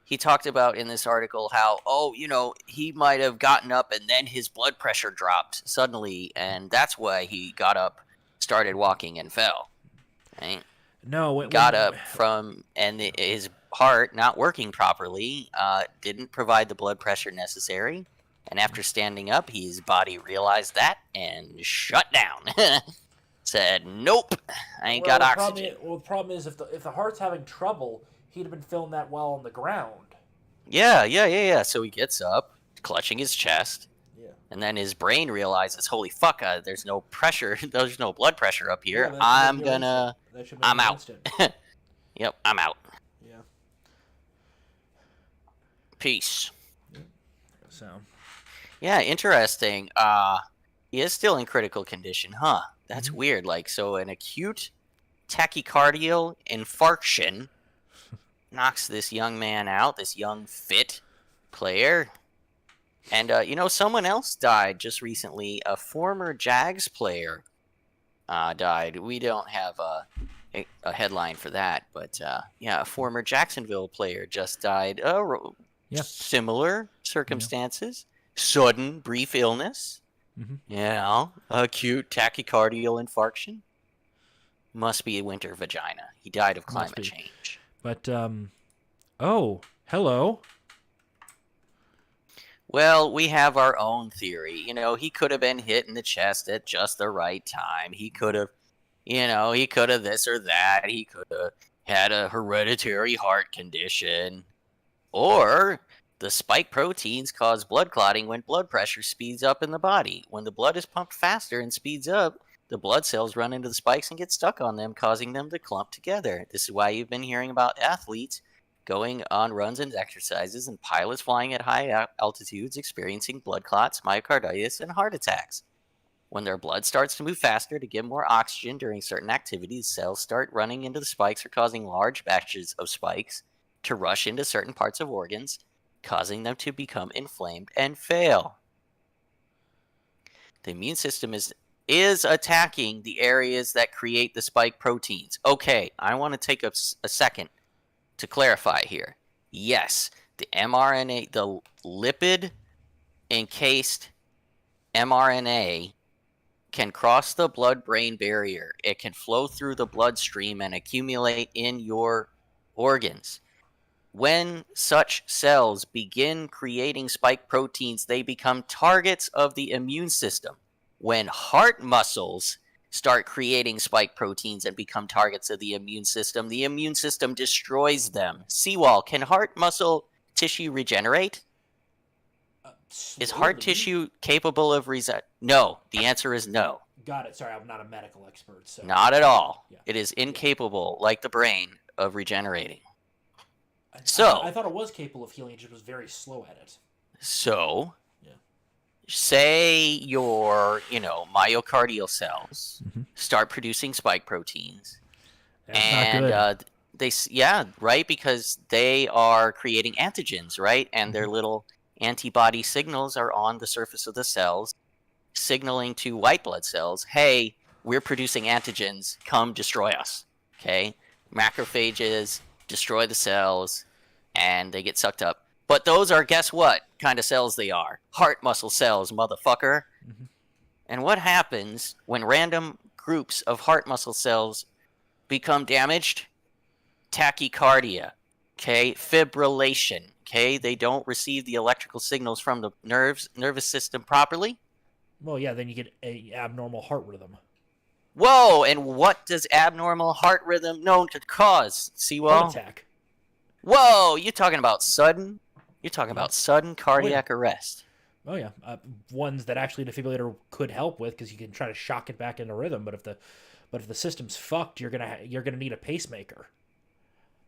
he talked about in this article how, he might have gotten up and then his blood pressure dropped suddenly, and that's why he got up, started walking, and fell. Right? His heart not working properly didn't provide the blood pressure necessary, and after standing up, his body realized that and shut down. Said, nope, I ain't got oxygen. The problem is if the heart's having trouble, he'd have been feeling that while on the ground. Yeah. So he gets up, clutching his chest, and then his brain realizes, holy fuck, there's no pressure, there's no blood pressure up here. I'm out. Yep, I'm out. Yeah. Peace. So. Yeah, interesting. He is still in critical condition, huh? That's weird. Like, so an acute tachycardial infarction knocks this young man out, this young, fit player. And, someone else died just recently. A former Jags player died. We don't have a headline for that, but, a former Jacksonville player just died. Similar circumstances. Sudden, brief illness. Acute tachycardial infarction. Must be a winter vagina. He died of climate change. But, hello. Well, we have our own theory. He could have been hit in the chest at just the right time. He could have, this or that. He could have had a hereditary heart condition. Or the spike proteins cause blood clotting when blood pressure speeds up in the body. When the blood is pumped faster and speeds up, the blood cells run into the spikes and get stuck on them, causing them to clump together. This is why you've been hearing about athletes going on runs and exercises and pilots flying at high altitudes experiencing blood clots, myocarditis, and heart attacks. When their blood starts to move faster to get more oxygen during certain activities, cells start running into the spikes or causing large batches of spikes to rush into certain parts of organs, causing them to become inflamed and fail. The immune system is attacking the areas that create the spike proteins. Okay, I want to take a second to clarify here. Yes, The mRNA, the lipid encased mRNA can cross the blood-brain barrier. It can flow through the bloodstream and accumulate in your organs. When such cells begin creating spike proteins, they become targets of the immune system. When heart muscles start creating spike proteins and become targets of the immune system destroys them. CWal, can heart muscle tissue regenerate? Is heart Slowly. tissue capable of No, the answer is no. Got it. Sorry, I'm not a medical expert. So Not at all. Yeah. It is incapable, like the brain, of regenerating. I So, thought it was capable of healing. It just was very slow at it. so Yeah. say your, myocardial cells Mm-hmm. start producing spike proteins, That's and not good. right, because they are creating antigens, right, and their Mhm. little antibody signals are on the surface of the cells, signaling to white blood cells, hey, we're producing antigens, come destroy us. Okay, macrophages destroy the cells, and they get sucked up. But those are, guess what kind of cells they are? Heart muscle cells, motherfucker. Mhm. And what happens when random groups of heart muscle cells become damaged? Tachycardia, okay, fibrillation, okay, they don't receive the electrical signals from the nervous system properly. Well, yeah. Then you get a abnormal heart rhythm. Whoa, and what does abnormal heart rhythm known to cause? Heart CWal? attack. Whoa, you're talking about sudden Oh yeah. cardiac arrest. Oh yeah. Ones that actually a defibrillator could help with because you can try to shock it back into rhythm. But if the system's fucked, you're gonna need a pacemaker.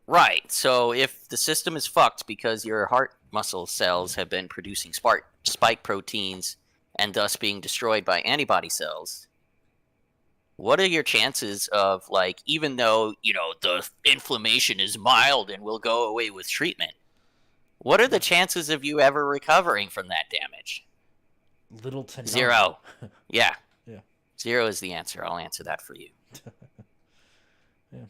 Right, so if the system is fucked because your heart muscle cells have been producing spike proteins and thus being destroyed by antibody cells, what are your chances of, like, even though, the inflammation is mild and will go away with treatment, what are the chances of you ever recovering from that damage? Little to none. 0. Yeah. Yeah. 0 is the answer. I'll answer that for you. Yeah.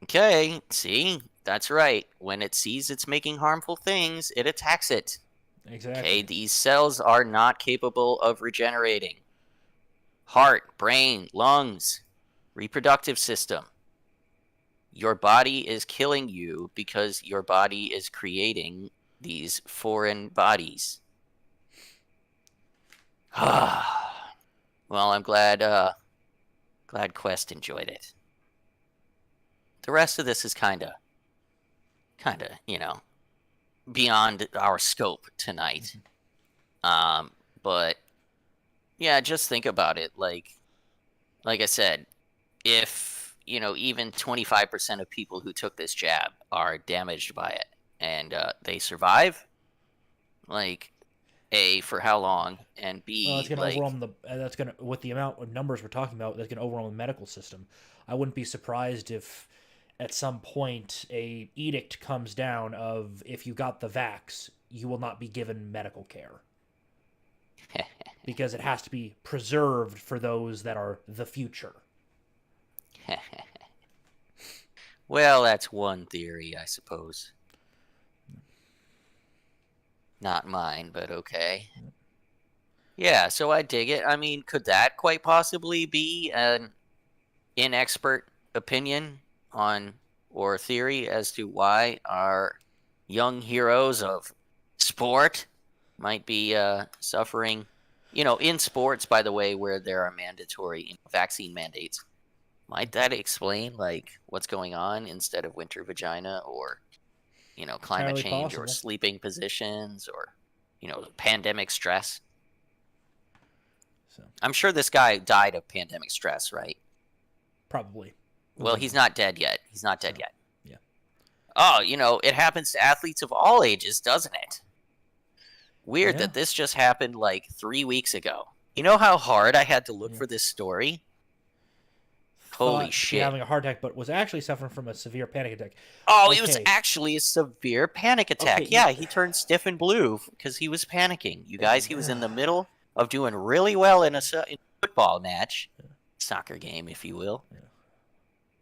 Okay, see? That's right. When it sees it's making harmful things, it attacks it. Exactly. Okay, these cells are not capable of regenerating. Heart, brain, lungs, reproductive system. Your body is killing you because your body is creating these foreign bodies. Well, I'm glad Quest enjoyed it. The rest of this is kind of, beyond our scope tonight. But yeah, just think about it. Like I said, if, even 25% of people who took this jab are damaged by it and they survive, like, A, for how long, and Well, that's B, gonna like, overwhelm that's gonna with the amount of numbers we're talking about. That's gonna overwhelm the medical system. I wouldn't be surprised if at some point a edict comes down of if you got the vax, you will not be given medical care because it has to be preserved for those that are the future. well, that's one theory, I suppose. Not mine, but okay. Yeah, so I dig it. I mean, could that quite possibly be an inexpert opinion on or theory as to why our young heroes of sport might be suffering? In sports, by the way, where there are mandatory vaccine mandates, might that explain, like, what's going on instead of winter vagina or, climate Entirely change or possible. sleeping positions or, pandemic stress? So I'm sure this guy died of pandemic stress, right? probably. Well, he's not dead yet. He's not dead yet. Yeah. Oh, it happens to athletes of all ages, doesn't it? Weird Yeah. that this just happened like 3 weeks ago. You know how hard I had to look Yeah. for this story? Holy Thought shit. having a heart attack, but was actually suffering from a severe panic attack. Oh, it was Okay. actually a severe panic attack. Okay, Yeah, he turned stiff and blue because he was panicking. You guys, he was in the middle of doing really well in a football match, soccer game, if you will.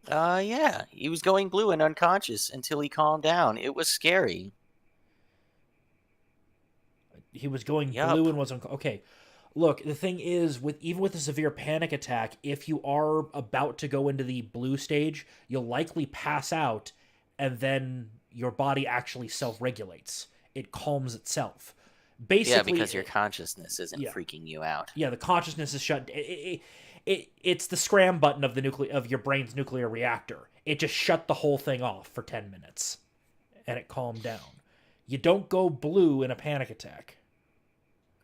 Yeah, he was going blue and unconscious until he calmed down. It was scary. he was going Yup. blue and was okay. Look, the thing is, even with a severe panic attack, if you are about to go into the blue stage, you'll likely pass out, and then your body actually self-regulates. It calms itself. Yeah, Basically, because your consciousness isn't yeah, freaking you out. yeah, the consciousness is shut. It's the scram button of your brain's nuclear reactor. It just shut the whole thing off for 10 minutes, and it calmed down. You don't go blue in a panic attack.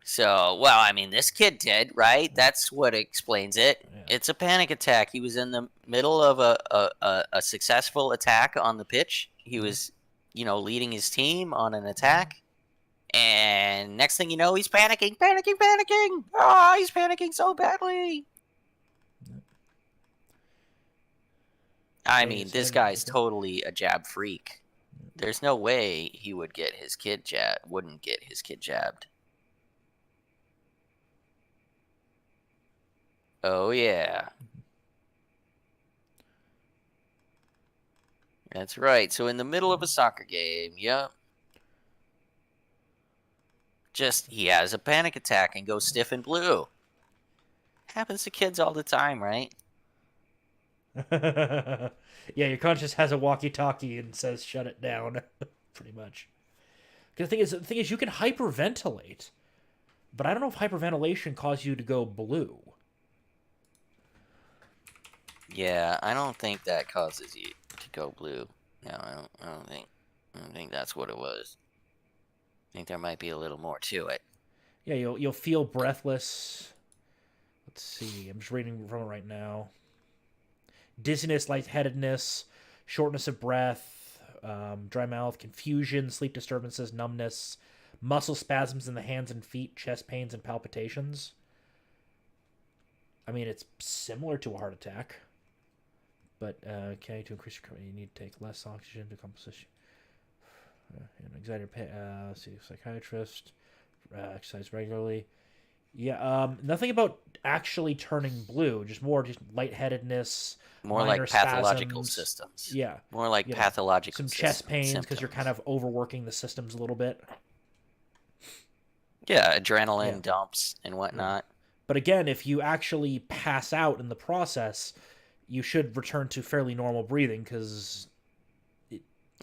So, well, I mean, this kid did, right? That's what explains it. Yeah. It's a panic attack. He was in the middle of a successful attack on the pitch. He was, leading his team on an attack. And next thing you know, he's panicking, panicking, panicking. Ah, he's panicking so badly. I mean, this guy's totally a jab freak. There's no way he wouldn't get his kid jabbed. Oh, yeah. That's right. So in the middle of a soccer game, yep. Just, he has a panic attack and goes stiff and blue. Happens to kids all the time, right? Yeah, your conscience has a walkie-talkie and says shut it down, pretty much. Because the thing is, you can hyperventilate, but I don't know if hyperventilation causes you to go blue. Yeah, I don't think that causes you to go blue. No, I don't think that's what it was. I think there might be a little more to it. Yeah, you'll feel breathless. Let's see. I'm just reading from it right now. Dizziness, lightheadedness, shortness of breath, dry mouth, confusion, sleep disturbances, numbness, muscle spasms in the hands and feet, chest pains, and palpitations. I mean, it's similar to a heart attack. But, okay, to increase your you need to take less oxygen to composition. Anxiety, see a psychiatrist, exercise regularly. Yeah, nothing about actually turning blue, just lightheadedness, more like pathological spasms. systems. Yeah. More like pathological some systems. Chest pains because you're kind of overworking the systems a little bit. Yeah, adrenaline dumps and whatnot. But again, if you actually pass out in the process, you should return to fairly normal breathing because...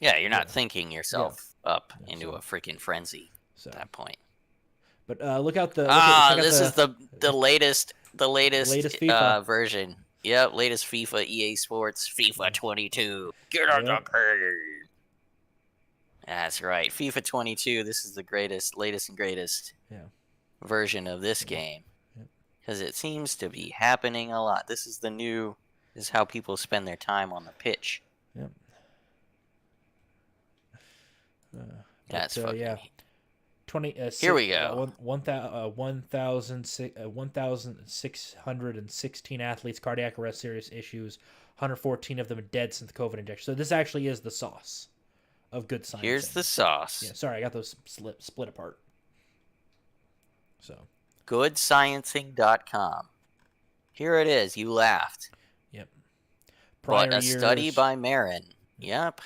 Yeah, you're not thinking yourself up into a freaking frenzy at that point. But look out the... This is the latest FIFA version. Yep, latest FIFA EA Sports, FIFA 22. Get on the curve. That's right, FIFA 22. This is the latest and greatest version of this game. Because it seems to be happening a lot. This is how people spend their time on the pitch. Yep. That's fucking... 20. Here we go. 1,616 athletes, cardiac arrest, serious issues. 114 of them are dead since the COVID injection. So this actually is the sauce of good science. Here's the sauce. Yeah, sorry, I got those split apart. So. Goodsciencing.com. Here it is. You laughed. Yep. But a study by Marin. Yep.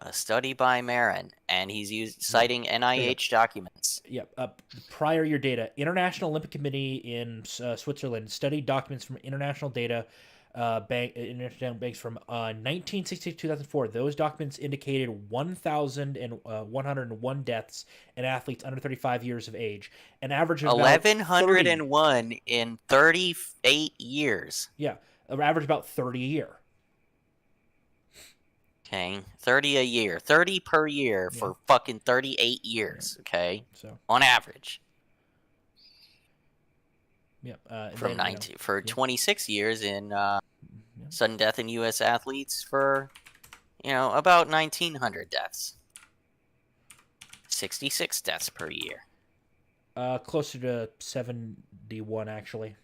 A study by Marin, and he's citing NIH documents. Yep. Prior year data. International Olympic Committee in Switzerland studied documents from international data international banks from 1960 to 2004. Those documents indicated 1,101 deaths in athletes under 35 years of age. An average of 1,101 in 38 years. Yeah, an average about 30 a year. Okay, 30 a year. 30 per year for fucking 38 years, okay? So on average. Yep. From 26 years in sudden death in U.S. athletes for, about 1,900 deaths. 66 deaths per year. Closer to 71, actually.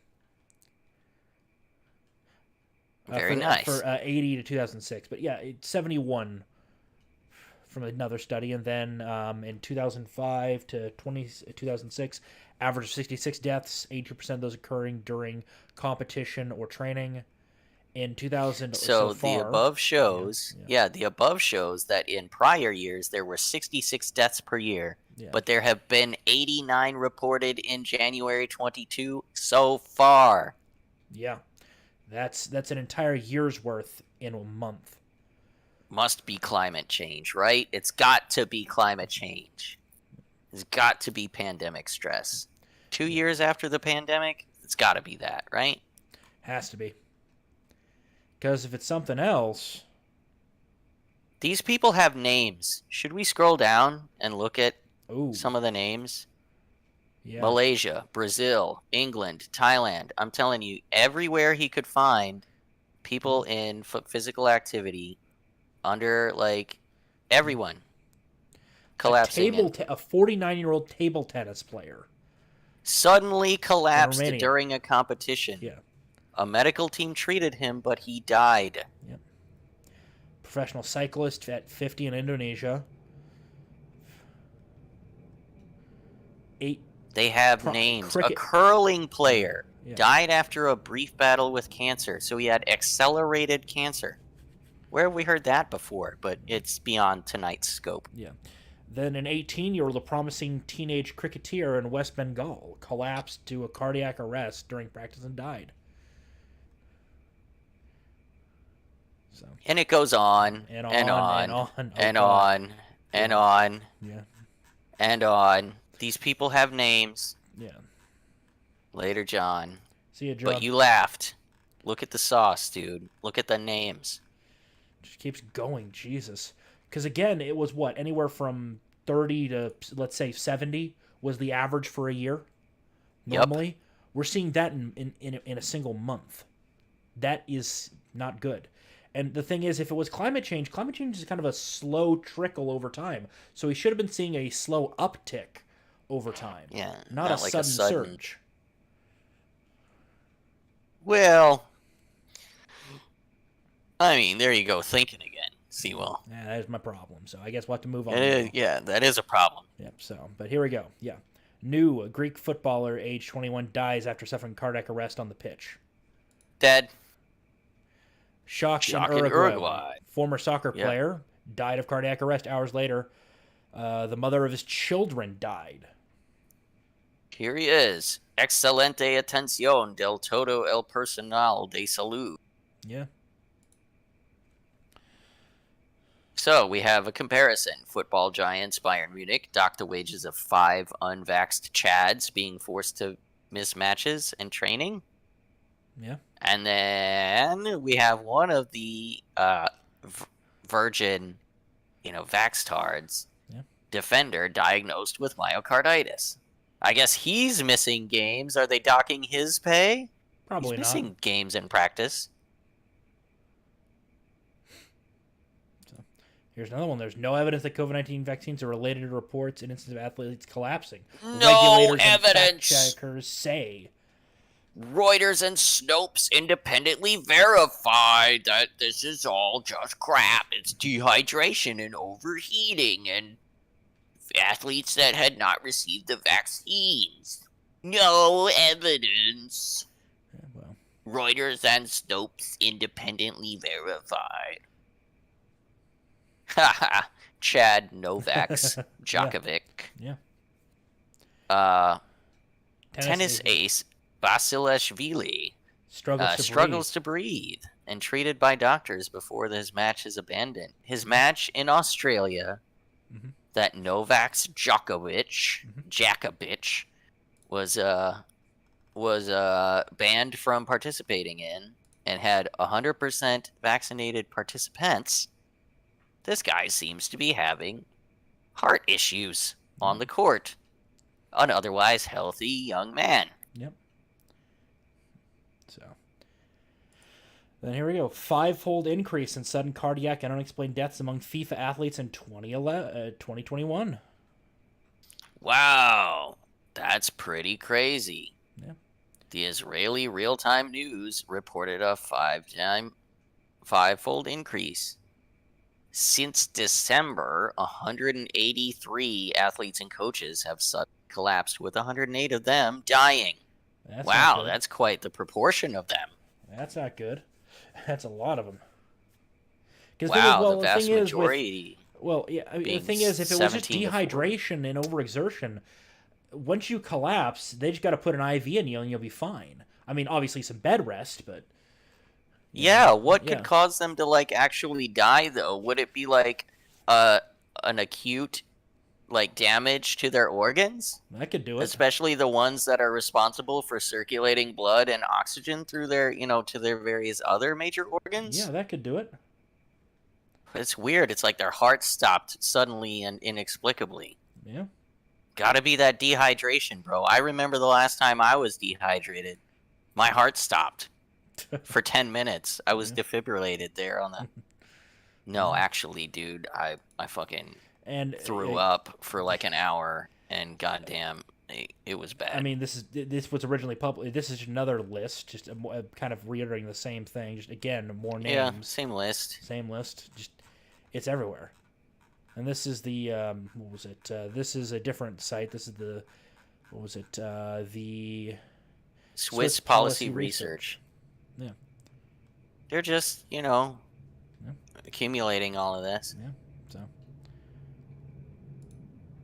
Very nice. For 80 to 2006. But yeah, 71 from another study. And then in 2005 to 2006, average of 66 deaths, 82% of those occurring during competition or training. in 2000 so So the far. above shows, Yeah. the above shows that in prior years there were 66 deaths per year, Yeah. but there have been 89 reported in January 22 so far. Yeah. That's an entire year's worth in a month. Must be climate change, right? It's got to be climate change. It's got to be pandemic stress. 2 years after the pandemic, it's got to be that, right? Has to be. Because if it's something else, These people have names. Should we scroll down and look at ooh, some of the names? yeah, Malaysia, Brazil, England, Thailand. I'm telling you, everywhere he could find people in physical activity under, like, everyone collapsing and a 49-year-old table tennis player suddenly in collapsed Romania. during a competition. Yeah. A medical team treated him, but he died. Yep. Professional cyclist at 50 in Indonesia. They have names. Cricket. A curling player Yeah. died after a brief battle with cancer. So he had accelerated cancer. Where have we heard that before? But it's beyond tonight's scope. Yeah. Then an 18-year-old, a promising teenage cricketer in West Bengal, collapsed to a cardiac arrest during practice and died. So. And it goes on and on and on and on and on. Yeah. And on. These people have names. Yeah. Later, John. See you, John. But you laughed. Look at the sauce, dude. Look at the names. Just keeps going, Jesus. Because again, it was what, anywhere from 30 to, let's say, 70 was the average for a year. Normally, Yep. We're seeing that in a single month. That is not good. And the thing is, if it was climate change is kind of a slow trickle over time. So we should have been seeing a slow uptick over time. Yeah, not a like sudden surge. Well, I mean, there you go, thinking again, CWal. Yeah, that is my problem. So I guess we'll have to move on. Yeah, that is a problem. Yep. So, but here we go. Yeah. New, a Greek footballer, age 21, dies after suffering cardiac arrest on the pitch. Dead. Shock in Uruguay. Former soccer player died of cardiac arrest hours later. The mother of his children died. Here he is. Excelente atención del todo el personal de salud. Yeah. So we have a comparison. Football giants Bayern Munich dock the wages of 5 unvaxxed Chads being forced to miss matches and training. Yeah. And then we have one of the virgin, vaxtards, defender diagnosed with myocarditis. I guess he's missing games. Are they docking his pay? Probably he's missing not. Games in practice. So, here's another one. There's no evidence that COVID-19 vaccines are related to reports and instances of athletes collapsing. No Regulators evidence. And fact checkers say. Reuters and Snopes independently verified that this is all just crap. It's dehydration and overheating and athletes that had not received the vaccines. No evidence. Yeah, well. Reuters and Snopes independently verified. Haha. Chad Novaks Djokovic. Yeah. Tennis ace Vasilashvili struggles to breathe and treated by doctors before his match is abandoned. His match in Australia that Novak's Djokovic was banned from participating in and had 100% vaccinated participants. This guy seems to be having heart issues on the court. An otherwise healthy young man. Yep. So. Then here we go. 5-fold increase in sudden cardiac and unexplained deaths among FIFA athletes in 2021. Wow. That's pretty crazy. Yeah. The Israeli real-time news reported a 5-fold increase. Since December, 183 athletes and coaches have suddenly collapsed, with 108 of them dying. Wow, that's quite the proportion of them. That's not good. That's a lot of them. Because Wow, the the thing vast is with majority well, yeah, I mean, the being thing is, if it was just 17 to 40. dehydration and overexertion, once you collapse, they just got to put an IV in you and you'll be fine. I mean, obviously some bed rest, but Yeah, what could yeah, cause them to like actually die though? Would it be like uh an acute like damage to their organs? that could do it. Especially the ones that are responsible for circulating blood and oxygen through their, to their various other major Yeah, organs. that could do it. It's weird. It's like their heart stopped suddenly and inexplicably. Yeah. Gotta be that dehydration, bro. I remember the last time I was dehydrated. My heart stopped for 10 minutes. I was Yeah. defibrillated there on the. No, actually, dude, I fucking And threw up for like an hour, and goddamn, it was bad. I mean, this was originally public. This is another list, just kind of reiterating the same thing. Just again, more names. Yeah, same list. Same list. Just it's everywhere. And this is the what was it? This is a different site. This is the what was it? The Swiss Policy Research. Yeah. They're just, accumulating all of this. Yeah. So.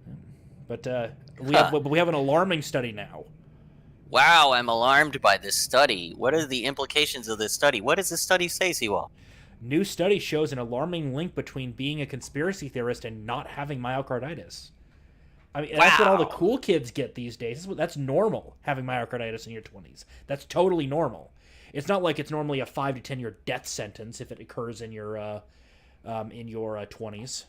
Yeah. But we have an alarming study now. Wow, I'm alarmed by this study. What are the implications of this study? What does this study say, CWal? New study shows an alarming link between being a conspiracy theorist and not having myocarditis. I mean, that's what all the cool kids get these days. That's normal, having myocarditis in your 20s. That's totally normal. It's not like it's normally a 5 to 10 year death sentence if it occurs in your 20s.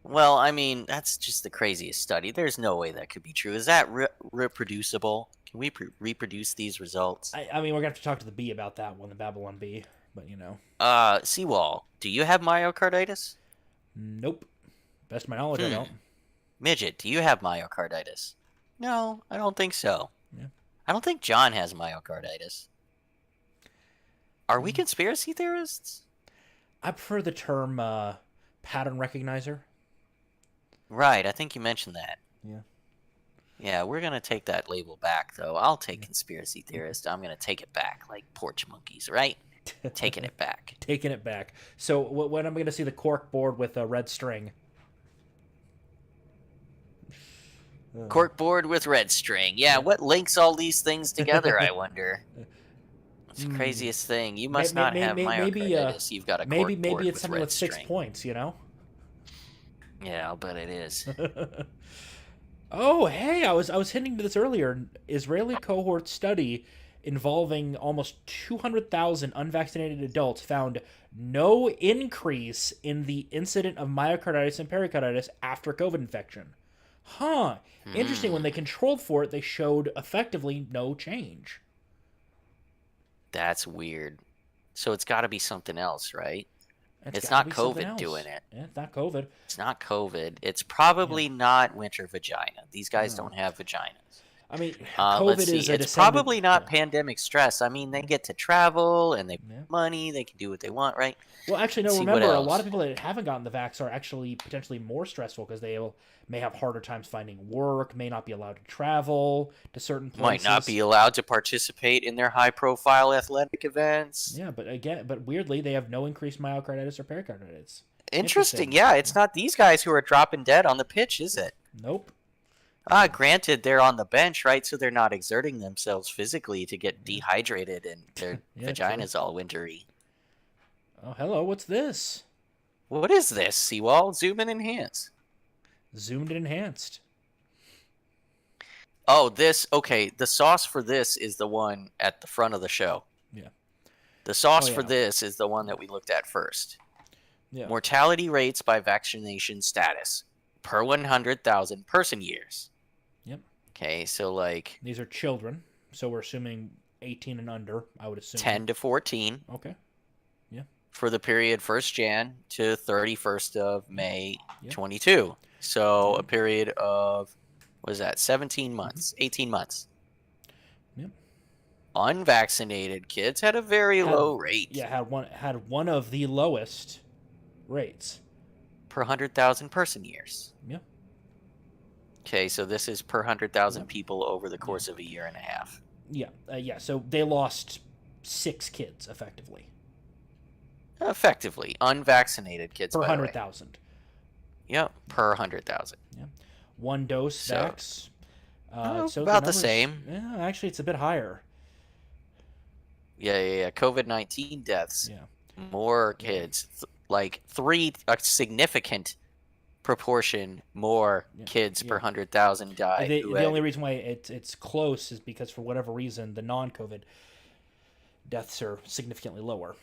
Well, I mean, that's just the craziest study. There's no way that could be true. Is that reproducible? Can we reproduce these results? I mean, we're going to have to talk to the bee about that one, the Babylon bee. But, CWal, do you have myocarditis? Nope. Best of my knowledge, I don't. Mijjt, do you have myocarditis? No, I don't think so. Yeah. I don't think John has myocarditis. Are we conspiracy theorists? I prefer the term pattern recognizer. Right, I think you mentioned that. Yeah. Yeah, we're going to take that label back, though. I'll take conspiracy theorist. I'm going to take it back, like porch monkeys, right? Taking it back. Taking it back. So when I'm going to see the cork board with a red string? Cork board with red string. Yeah, what links all these things together, I wonder? It's the craziest thing. You must not have myocarditis. You've got a cork board maybe it's with something red with 6 string. points, Yeah, I'll bet it is. Oh, hey, I was hinting to this earlier. Israeli cohort study involving almost 200,000 unvaccinated adults found no increase in the incident of myocarditis and pericarditis after COVID infection. Huh. Interesting. When they controlled for it, they showed effectively no change. That's weird. So it's got to be something else, right? It's gotta not be something COVID else. doing it. Yeah, it's not COVID. It's not COVID. It's probably not winter vagina. These guys No. don't have vaginas. I mean, Let's COVID see. is a It's descendant. probably not pandemic stress. I mean, they get to travel and they Yeah. have money. They can do what they want, right? Well, actually, no. Let's see what Remember, a else. lot of people that haven't gotten the vax are actually potentially more stressful because they may have harder times finding work, may not be allowed to travel to certain places. Might not be allowed to participate in their high-profile athletic events. Yeah, but weirdly, they have no increased myocarditis or pericarditis. Interesting. Yeah, it's not these guys who are dropping dead on the pitch, is it? Nope. Granted, they're on the bench, right? So they're not exerting themselves physically to get dehydrated and their Yeah, vagina's all wintry. Oh, hello. What's this? What is this, CWal? Zoom and enhance. Zoomed and enhanced. Oh, this. Okay, the sauce for this is the one at the front of the show. Yeah. The sauce Oh, for yeah. this is the one that we looked at first. Yeah. Mortality rates by vaccination status per 100,000 person years. Yep. Okay, so like These are children, so we're assuming 18 and under. I would assume 10 to 14 Okay. Yeah. for the period 1st Jan to 31st of May Yep. 22. So a period of, what is that, 17 months, 18 months. Yep. Unvaccinated kids had a very low rate. Yeah, had one of the lowest rates. Per 100,000 person years. Yeah. Okay, so this is per 100,000 people over the course of a year and a half. Yeah. So they lost 6 kids effectively Effectively, unvaccinated kids, per by the hundred way. thousand. Yep, per 100,000. Yeah, 1 dose So, vax. oh, So the about the numbers, same. yeah, actually, it's a bit higher. Yeah. COVID-19 deaths, Yeah, more yeah, kids, like a significant proportion more yeah, kids per yeah. 100,000 died who The only had. reason why it's close is because for whatever reason the non-COVID deaths are significantly lower.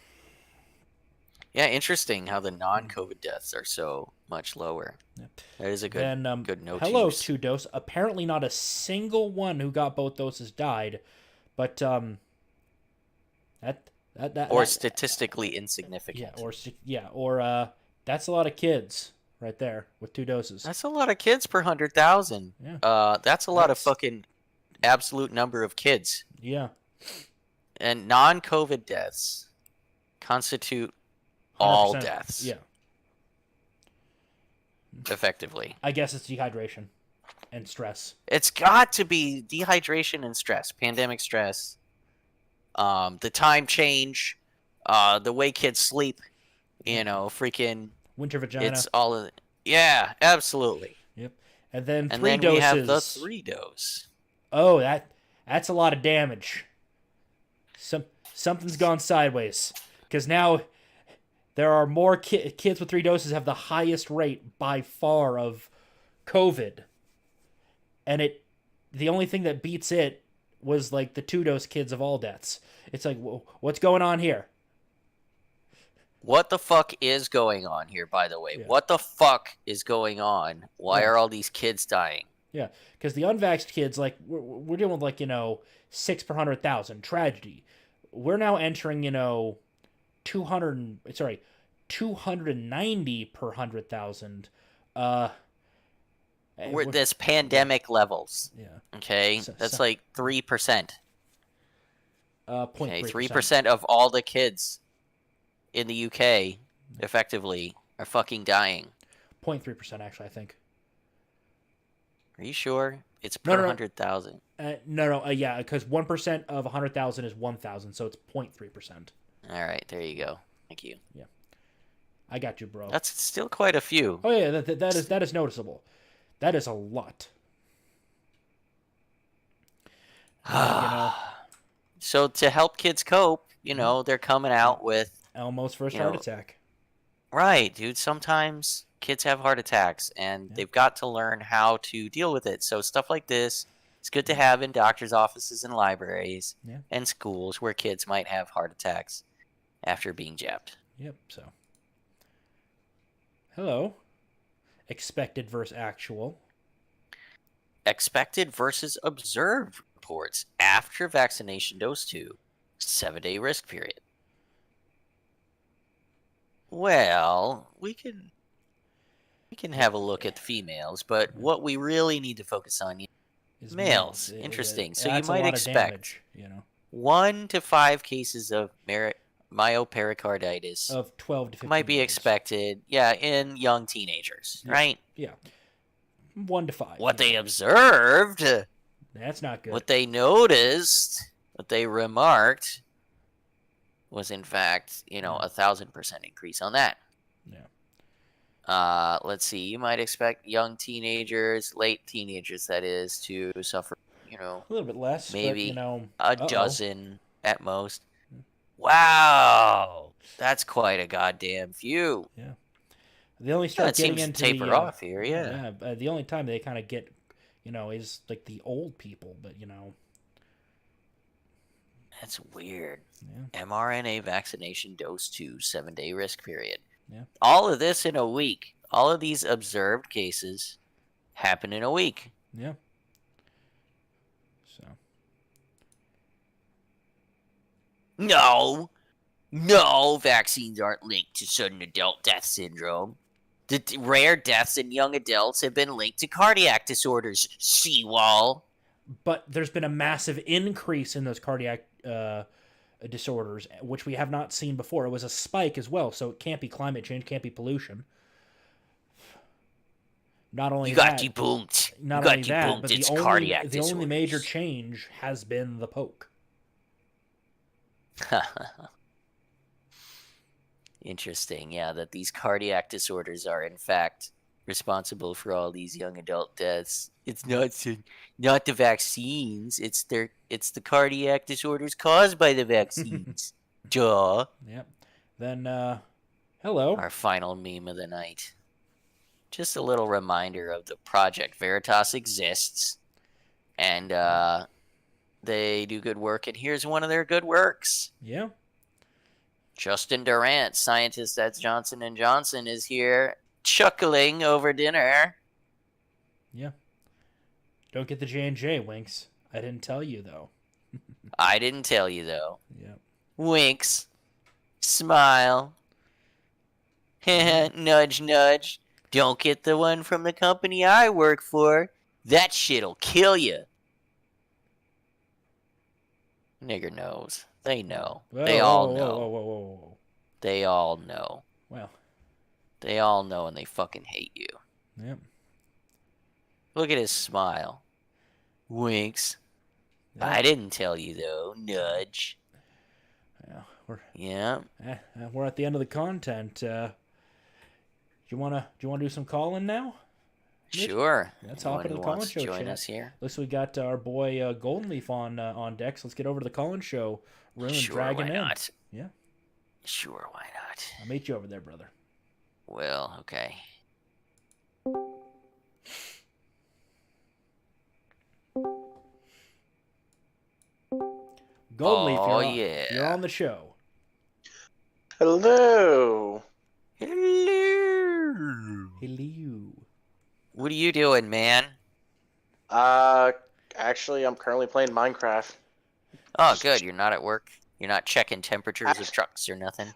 Yeah, interesting how the non-COVID deaths are so much lower. Yeah. That is a good Then good note to hello use. 2 dose. Apparently, not a single one who got both doses died, but that Or statistically yeah, insignificant. or that's a lot of kids right there with 2 doses. That's a lot of kids per 100,000. Yeah, That's a lot of that's fucking absolute number of kids. yeah, And non-COVID deaths constitute all 100%. deaths, Yeah, effectively. I guess it's dehydration and stress. It's got to be dehydration and stress, pandemic stress, the time change, the way kids sleep, freaking, Winter it's vagina. all of it. Yeah, absolutely. Yep. And then And 3 then we have the doses. 3 dose. Oh, that's a lot of damage. Something's gone sideways because now there are more kids with 3 doses have the highest rate by far of COVID, and the only thing that beats it was like the 2 dose kids of all deaths. It's like, what's going on here? What the fuck is going on here, by the way? Yeah. What the fuck is going on? Why Yeah. are all these kids dying? Yeah, because the unvaxxed kids, like we're dealing with 6 per 100,000 tragedy. We're now entering 290 per 100,000. Uh, We're this pandemic levels. yeah. Okay, that's like 3%. Okay, 0.3%. 3% of all the kids in the UK, effectively, are fucking dying. 0.3% actually, I think. Are you sure? It's No, per no, 100,000. no. Yeah, because 1% of 100,000 is 1,000, so it's 0.3%. All right, there you go. Thank you. Yeah, I got you, bro. That's still quite a few. Oh yeah, that is noticeable. That is a lot. So to help kids cope, they're coming out with Elmo's first heart attack. Right, dude. Sometimes kids have heart attacks and they've got to learn how to deal with it. So stuff like this, it's good to have in doctors' offices and libraries and schools where kids might have heart attacks after being jabbed. Yep, so. Hello. Expected versus actual. Expected versus observed reports after vaccination dose 2, 7-day risk period. Well, we can have a look at the females, but what we really need to focus on is males. Interesting. So you might expect damage, 1 to 5 cases of myopericarditis of 12 to 15 might be years. expected, in young teenagers, right? Yeah. 1 to 5. What they observed, that's not good. what they noticed, what they remarked was in fact, 1,000% increase on that. Yeah. Let's see. You might expect young teenagers, late teenagers, that is, to suffer. A little bit less, maybe but, a dozen at most. Wow, that's quite a goddamn few. Yeah. They only start getting into taper off here. Yeah. The only time they kind of get, is like the old people, but That's weird. Yeah. mRNA vaccination dose 2, 7-day risk period. Yeah. All of this in a week. All of these observed cases happen in a week. Yeah. So. No, vaccines aren't linked to sudden adult death syndrome. The rare deaths in young adults have been linked to cardiac disorders. CWal. But there's been a massive increase in those cardiac disorders, which we have not seen before. It was a spike as well, so it can't be climate change, can't be pollution. Not only You got that, debunked. You not got only that, debunked. but It's cardiac the only major disorders. change has been the poke. Interesting. Yeah, that these cardiac disorders are in fact responsible for all these young adult deaths. It's not the vaccines. It's the cardiac disorders caused by the vaccines. Duh. Yep. Then, hello. Our final meme of the night. Just a little reminder of the Project Veritas exists, and they do good work. And here's one of their good works. Yeah. Justin Durant, scientist at Johnson & Johnson, is here chuckling over dinner. Yeah. Don't get the J&J, Winks. I didn't tell you, though. I didn't tell you, though. Yeah. Winks. Smile. Nudge, nudge. Don't get the one from the company I work for. That shit'll kill you. Nigger knows. They know. They all know. Whoa. They all know. Well. They all know, and they fucking hate you. Yep. Look at his smile. Winks. Yep. I didn't tell you, though. Nudge. Yeah. We're at the end of the content. Do you wanna do some calling now? Sure. Let's hop into the Colin Show join chat. us here? Looks like we got our boy Golden Leaf on deck. So let's get over to the Colin Show room and Sure, drag him why in. not? Yeah. Sure, why not? I'll meet you over there, brother. Well, okay. Golden Leaf, yeah. you're on the show. Hello. Hello. Hello. What are you doing, man? Actually, I'm currently playing Minecraft. Oh, good. You're not at work? You're not checking temperatures of trucks or nothing?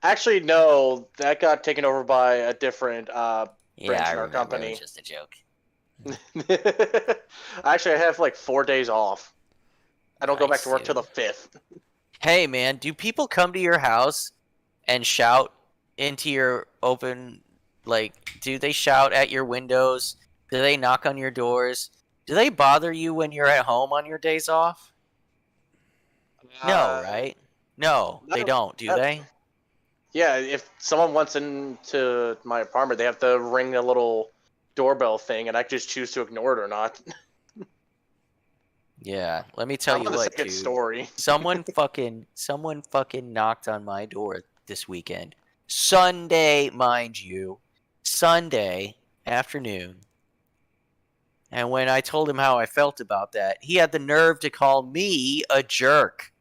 Actually, no. That got taken over by a different Yeah, branch I in our remember. It company. was just a joke. Actually, I have like 4 days off. I don't go back Nice, to work till the dude. 5th. Hey, man, do people come to your house and shout into your open, like, do they shout at your windows? Do they knock on your doors? Do they bother you when you're at home on your days off? No, right? No, they don't, do they? Yeah, if someone wants into my apartment, they have to ring a little doorbell thing, and I just choose to ignore it or not. Yeah, let me tell I'm you on the what, second dude. story. Someone fucking knocked on my door this weekend. Sunday, mind you. Sunday afternoon. And when I told him how I felt about that, he had the nerve to call me a jerk.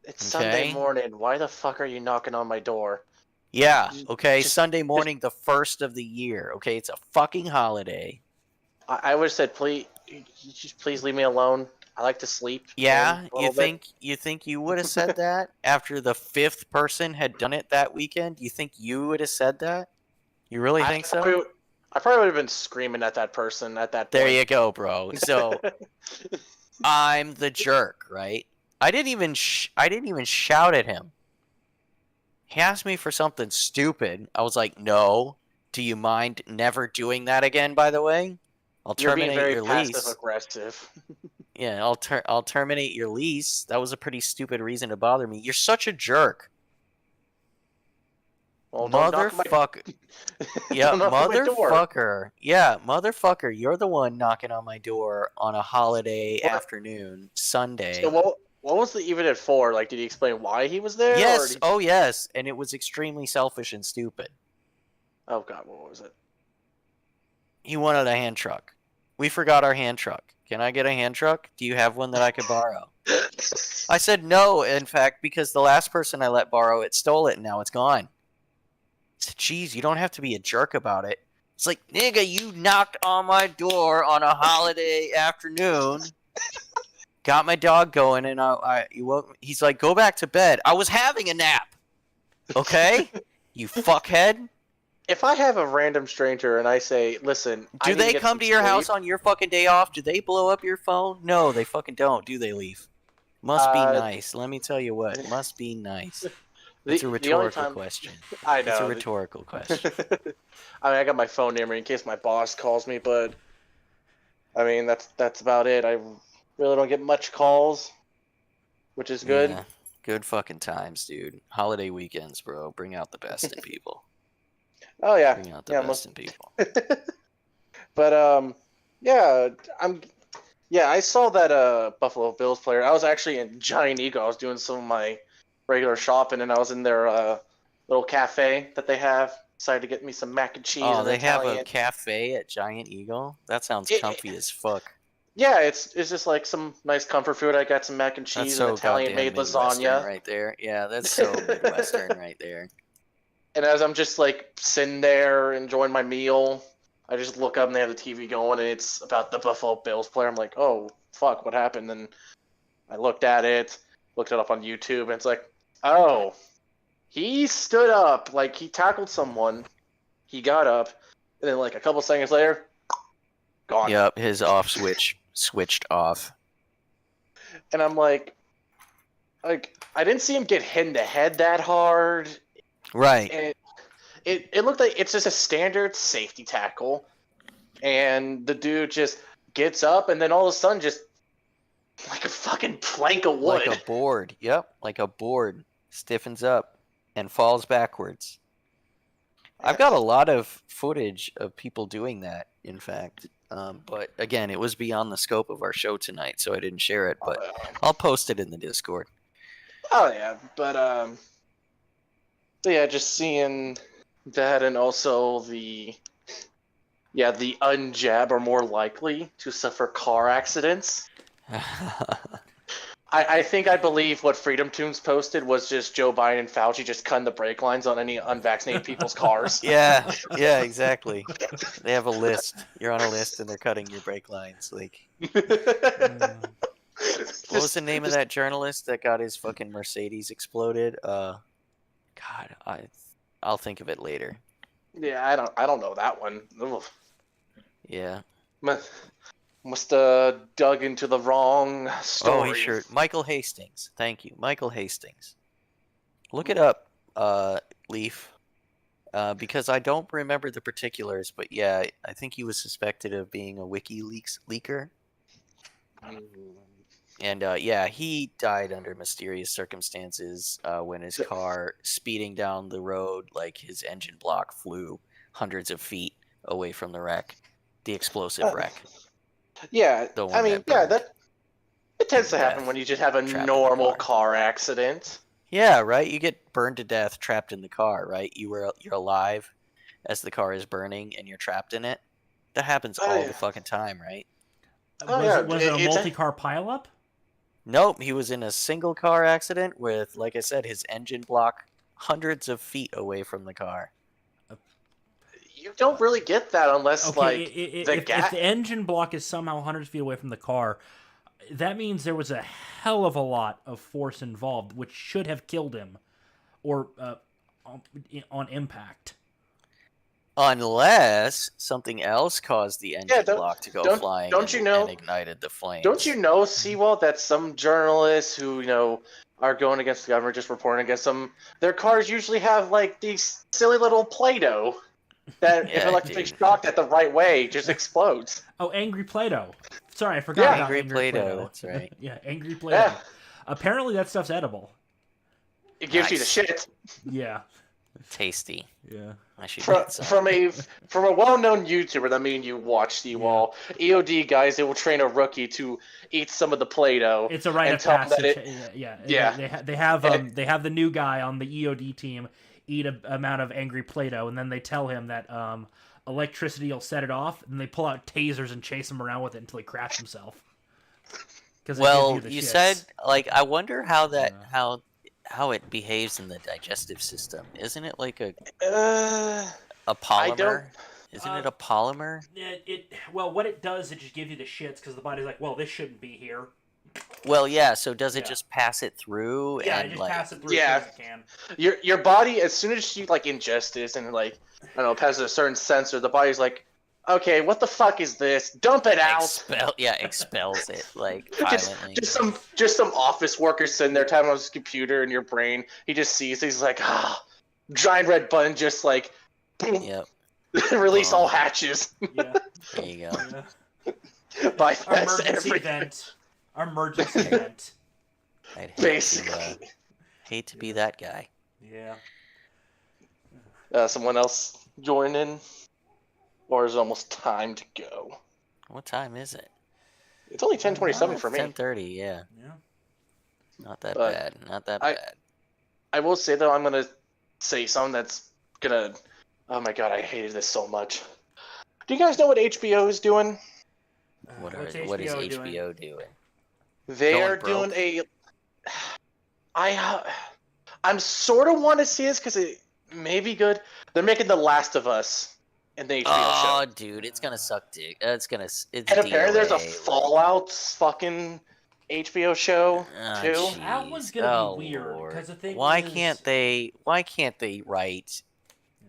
It's Sunday Okay. morning. Why the fuck are you knocking on my door? Yeah, okay, Just- Sunday morning, the 1st of the year. Okay, it's a fucking holiday. I would have said, please leave me alone. I like to sleep. Yeah, a little bit. you think you would have said that after the 5th person had done it that weekend? You think you would have said that? You really think so? I probably would have been screaming at that person at that point. There you go, bro. So I'm the jerk, right? I didn't even shout at him. He asked me for something stupid. I was like, "No. Do you mind never doing that again, by the way? I'll You're being terminate very your passive lease." aggressive. Yeah, I'll terminate your lease. That was a pretty stupid reason to bother me. You're such a jerk. Well, don't knock my- Motherfucker. Yeah, Don't knock on my door. motherfucker. Yeah, motherfucker. You're the one knocking on my door on a holiday What? afternoon, Sunday. So what was the even at for? Like, did he explain why he was there? Yes. Or did he... Oh, yes. And it was extremely selfish and stupid. Oh God, what was it? He wanted a hand truck. We forgot our hand truck. Can I get a hand truck? Do you have one that I could borrow? I said no, in fact, because the last person I let borrow it stole it, and now it's gone. I said, geez, you don't have to be a jerk about it. It's like, nigga, you knocked on my door on a holiday afternoon. Got my dog going, and he's like, go back to bed. I was having a nap. Okay? You fuckhead. If I have a random stranger and I say, "Listen," I Do need they get come some to your sleep," house on your fucking day off? Do they blow up your phone? No, they fucking don't. Do they, Leaf? Must be nice. Let me tell you what. Must be nice. It's a the only rhetorical time question. I It's a know. rhetorical question. I mean, I got my phone near me in case my boss calls me, but I mean that's about it. I really don't get much calls, which is good. Yeah, good fucking times, dude. Holiday weekends, bro. Bring out the best in people. Oh yeah, Bring out the yeah, best in people. but yeah, I saw that Buffalo Bills player. I was actually in Giant Eagle. I was doing some of my regular shopping, and I was in their little cafe that they have. Decided to get me some mac and cheese Oh, and they have a Italian. cafe at Giant Eagle? That sounds It- comfy as fuck. Yeah, it's just like some nice comfort food. I got some mac and That's cheese and so Italian goddamn made Midwestern lasagna. right there. Yeah, that's so Midwestern right there. And as I'm just like sitting there enjoying my meal, I just look up and they have the TV going, and it's about the Buffalo Bills player. I'm like, oh fuck, what happened? And I looked at it, looked it up on YouTube, and it's like, oh, he stood up, like he tackled someone, he got up, and then like a couple seconds later, gone. Yep, his off switch switched off. And I'm like I didn't see him get hit in the head that hard. Right. And it looked like it's just a standard safety tackle, and the dude just gets up, and then all of a sudden, just like a fucking plank of wood. Like a board. Yep, like a board. Stiffens up and falls backwards. I've got a lot of footage of people doing that, in fact. But again, it was beyond the scope of our show tonight, so I didn't share it. But I'll post it in the Discord. Oh yeah, but yeah, just seeing that, and also the unjab are more likely to suffer car accidents. I think I believe what Freedom Tunes posted was just Joe Biden and Fauci just cutting the brake lines on any unvaccinated people's cars. Yeah, exactly. They have a list. You're on a list, and they're cutting your brake lines. Like, what was the name of that journalist that got his fucking Mercedes exploded? God, I'll think of it later. Yeah, I don't know that one. Ugh. Yeah. Must have dug into the wrong story. Oh, he sure. Michael Hastings. Thank you, Michael Hastings. Look it up, Leaf. Because I don't remember the particulars, but yeah, I think he was suspected of being a WikiLeaks leaker. And yeah, he died under mysterious circumstances when his car, speeding down the road, like his engine block flew hundreds of feet away from the wreck. The explosive wreck. Yeah, The one I mean, that burned it tends to to happen death, when you just have a trapped in the normal car. car accident. Yeah, right. You get burned to death, trapped in the car, right? You're alive as the car is burning, and you're trapped in it. That happens all the fucking time, right? Oh, yeah, Was it a it's a- multi-car pileup? Nope, he was in a single car accident with, like I said, his engine block hundreds of feet away from the car. You don't really get that unless Okay, like if the engine block is somehow hundreds of feet away from the car, that means there was a hell of a lot of force involved, which should have killed him, or on impact. Unless something else caused the engine block to go flying and ignited the flames. Don't you know, CWal, that some journalists who, are going against the government, just reporting against them, their cars usually have, like, these silly little Play-Doh that, if electrically shocked at the right way, just explodes. Oh, Angry Play-Doh. Sorry, I forgot about Angry Play-Doh. Play-Doh. That's right. Yeah, Angry Play-Doh. Yeah. Apparently that stuff's edible. It gives you the shit. Yeah. Tasty. Yeah. I should From a well-known YouTuber that me and you watch, CWal, EOD guys, they will train a rookie to eat some of the Play-Doh. It's a rite of passage. They have the new guy on the EOD team eat an amount of Angry Play-Doh, and then they tell him that electricity will set it off, and they pull out tasers and chase him around with it until he crashes himself. Well, you said, like, I wonder how that how it behaves in the digestive system. Isn't it like a polymer? Isn't it a polymer? Well, what it does, it just gives you the shits because the body's like, well, this shouldn't be here. Well, yeah. So does it just pass it through? Yeah, and, just like, pass it through yeah. as soon as it can. Your body, as soon as you like ingest this and like, I don't know, passes a certain sensor, the body's like, okay, what the fuck is this? Dump it out. Expels it like just, violently. just some office worker sitting there typing on his computer in your brain. He just sees it, he's like, giant red button, just like, boom, Yep. release all hatches. Yeah. There you go. Yeah. Bypass Emergency everything. event. Emergency event. I'd Basically. hate to be that guy. Yeah. Someone else join in? Or is it almost time to go? What time is it? It's only 10:27 for me. 10:30. Yeah. Yeah. Not that But bad. Not that bad. I will say, though, I'm going to say something that's going to... Oh my god, I hated this so much. Do you guys know what HBO is doing? What What's is HBO doing? They're Going doing I'm sort of want to see this because it may be good. They're making The Last of Us in the HBO Oh, show. dude, it's gonna suck dick. It's And apparently there's a DOA, Fallout fucking HBO show, too. jeez. That one's gonna be weird Lord. because the thing Why is, can't they write?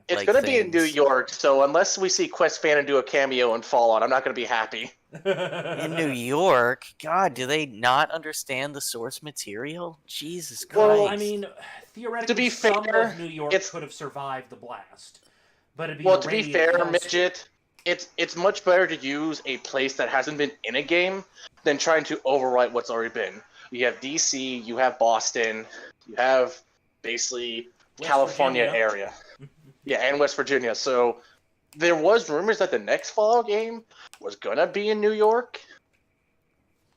It's like, going to be in New things- York, so unless we see Quest Phantom do a cameo in Fallout, I'm not going to be happy. In New York? God, do they not understand the source material? Jesus Christ. Well, I mean, theoretically, To be some fair, of New York it's- could have survived the blast, but it'd be Well, to be irradiated fair, elsewhere. Midget, it's much better to use a place that hasn't been in a game than trying to overwrite what's already been. You have DC, you have Boston, you have basically West California Virginia. area. Yeah, and West Virginia. So there was rumors that the next Fallout game was gonna be in New York,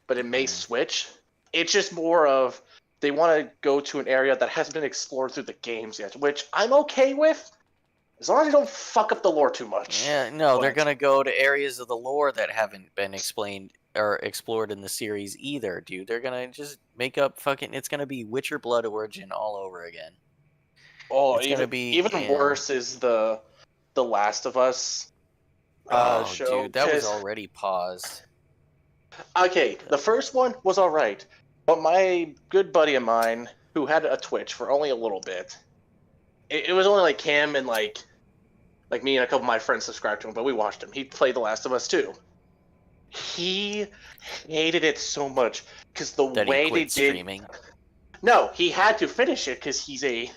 but it may switch. It's just more of they want to go to an area that hasn't been explored through the games yet, which I'm okay with, as long as you don't fuck up the lore too much. Yeah, no, they're But- gonna go to areas of the lore that haven't been explained or explored in the series either, dude. They're gonna just make up fucking. It's gonna be Witcher Blood Origin all over again. Oh, It's gonna be, even you know- worse is the Last of Us show. Dude, that was 'cause- already paused. Okay, the first one was all right, but my good buddy of mine who had a Twitch for only a little bit, it was only like him and like me and a couple of my friends subscribed to him, but we watched him. He played The Last of Us too. He hated it so much because the That way he they quit did. streaming. No, he had to finish it because he's a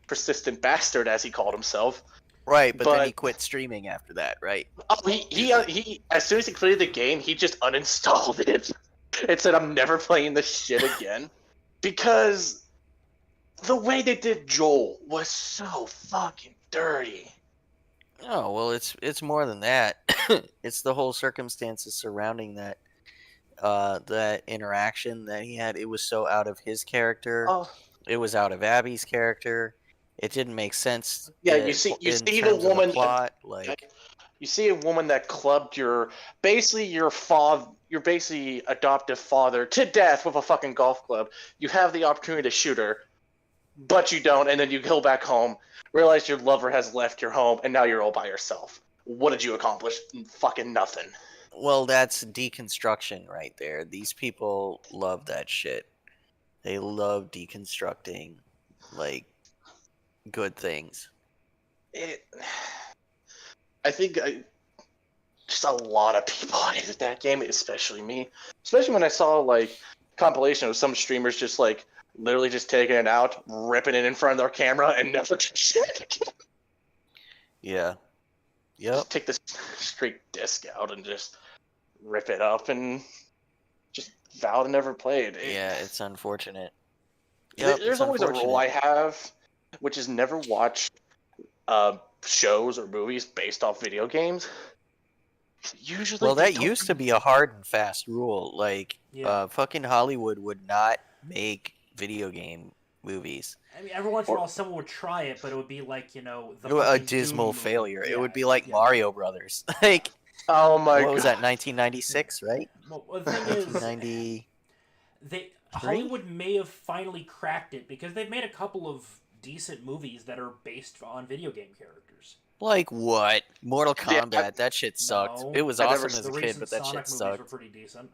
persistent bastard, as he called himself. Right, but then he but- quit streaming after that, right? Oh, he as soon as he completed the game, he just uninstalled it and said, "I'm never playing this shit again," because the way they did Joel was so fucking dirty. Oh well, it's more than that. It's the whole circumstances surrounding that that interaction that he had. It was so out of his character. Oh, It was out of Abby's character. It didn't make sense. Yeah, in- you see in the terms of woman that- plot. Like, you see a woman that clubbed your basically adoptive father to death with a fucking golf club. You have the opportunity to shoot her, but you don't, and then you go back home, realize your lover has left your home, and now you're all by yourself. What did you accomplish? Fucking nothing. well, that's deconstruction right there. These people love that shit. They love deconstructing, like, good things. I think just a lot of people hated that game, especially me. Especially when I saw like compilation of some streamers just like literally just taking it out, ripping it in front of their camera, and never shit. Yeah. Yep. Just take this straight disc out and just rip it up and just vow to never play it. Yeah, it's unfortunate. There's it's always a rule I unfortunate. have, which is never watch shows or movies based off video games. Usually, Well, they that don't- used to be a hard and fast rule. Like, Yeah. fucking Hollywood would not make video game movies. I mean, every once in a while, someone would try it, but it would be like, you know, the A fucking dismal Doom movie. failure. It Yeah, would be like yeah. Mario Brothers. Like, Oh my what was god! that? 1996, right? Well, the thing is, 1990. Hollywood may have finally cracked it because they've made a couple of decent movies that are based on video game characters. Like what? Mortal Yeah, Kombat. That shit sucked. No, It was I've awesome never as The a kid, recent but that Sonic shit movies were sucked. pretty decent.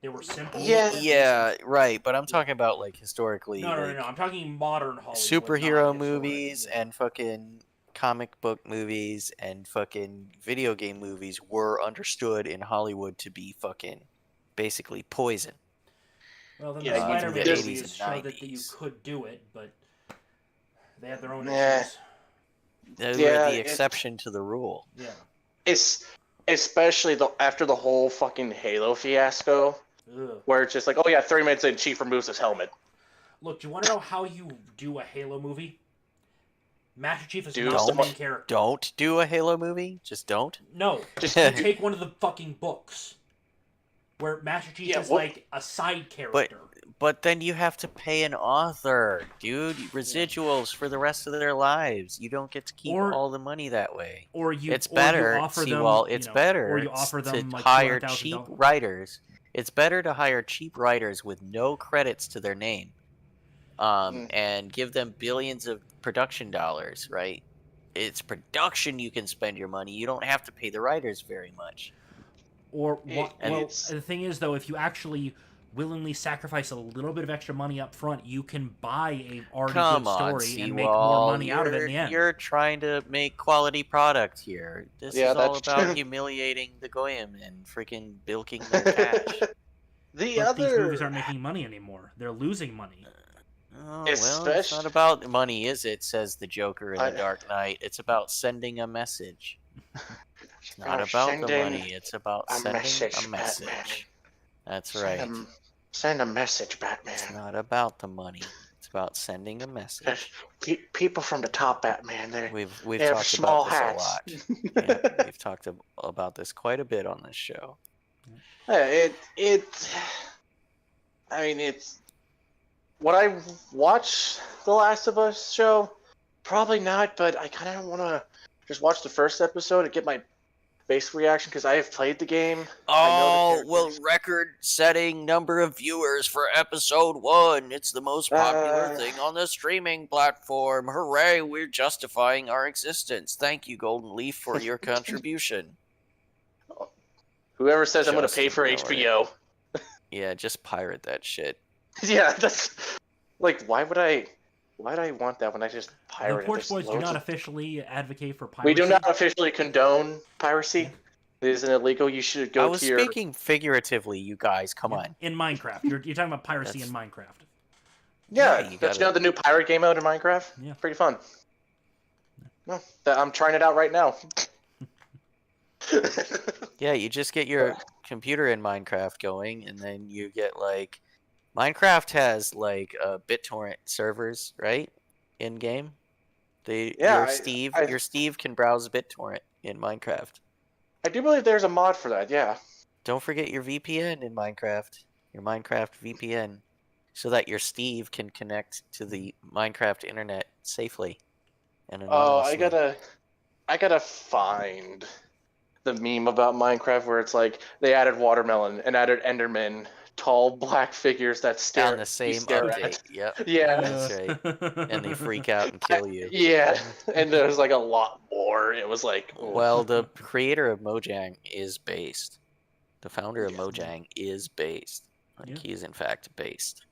They were simple. Yeah. but Yeah, decent. right. But I'm talking about like historically, No, no, no, like, no. I'm talking modern Hollywood. superhero not movies historic. and fucking comic book movies and fucking video game movies were understood in Hollywood to be fucking basically poison. Well, then Yeah, the you- Spider-Man there's- movies 80s showed and that you 90s. could do it, but they had their own Nah. issues. They were Yeah, the exception to the rule. Yeah. It's especially after the whole fucking Halo fiasco, Ugh. where it's just like, oh yeah, 30 minutes in, Chief removes his helmet. Look, do you want to know how you do a Halo movie? Master Chief is Dude, not the don't. main character. Don't do a Halo movie. Just don't. No, Just you take one of the fucking books where Master Chief Yeah, is what- like a side character. But then you have to pay an author, dude. Residuals for the rest of their lives. You don't get to keep Or- all the money that way. Or you, It's or better, you offer them, CWal, it's better or you offer them to like hire $200,000. cheap writers. It's better to hire cheap writers with no credits to their name, and give them billions of production dollars, right? It's production you can spend your money. You don't have to pay the writers very much. Or And well, it's- the thing is though, if you actually willingly sacrifice a little bit of extra money up front, you can buy a already Come good on, story and make CWal, more money out of it in the end. You're trying to make quality product here. This Yeah, is all that's about true. humiliating the Goyim and freaking bilking their cash. But The other these movies aren't making money anymore. They're losing money. Oh, well, it's Especially- not about money, is it? Says the Joker in I- The Dark Knight. It's about sending a message. It's not Oh, about the sending money. It's about a sending message, a message. Batman. That's right. Send a message, It's Batman. not about the money. It's about sending a message. People from the top, Batman. We've they have talked small about this hats. a lot. Yeah, we've talked about this quite a bit on this show. Yeah, I mean, it's. Would I watch The Last of Us show? Probably not, but I kind of want to just watch the first episode and get my basic reaction because I have played the game. I know Oh, the well, characters. record-setting number of viewers for episode 1. It's the most popular thing on the streaming platform. Hooray, we're justifying our existence. Thank you, Golden Leaf, for your contribution. Whoever says I'm going to Justin pay for Miller. HBO. Yeah, just pirate that shit. Yeah, that's like, why'd I want that when I just The pirate it? Porch There's Boys do loads not of- officially advocate for piracy. We do not officially condone piracy. It isn't illegal. You should I go was to your. speaking figuratively, you guys. Come on. In Minecraft. You're talking about piracy That's- in Minecraft. Yeah, Yeah, you don't gotta- you know the new pirate game mode in Minecraft? Yeah. Pretty fun. No, I'm trying it out right now. Yeah, you just get your computer in Minecraft going, and then you get like Minecraft has like BitTorrent servers, right? In game. Yeah, Your Steve can browse BitTorrent in Minecraft. I do believe there's a mod for that. Yeah. Don't forget your VPN in Minecraft. Your Minecraft VPN, so that your Steve can connect to the Minecraft internet safely. And Oh, anonymously. I gotta find the meme about Minecraft where it's like they added watermelon and added Enderman, tall black figures that stare on the you same stare update. at. Yep. Yeah. That's right. And they freak out and kill you. Yeah, and there's like a lot more. It was like, oh. Well, the creator of Mojang is based. The founder of Mojang is based. Like, Yeah. he is in fact based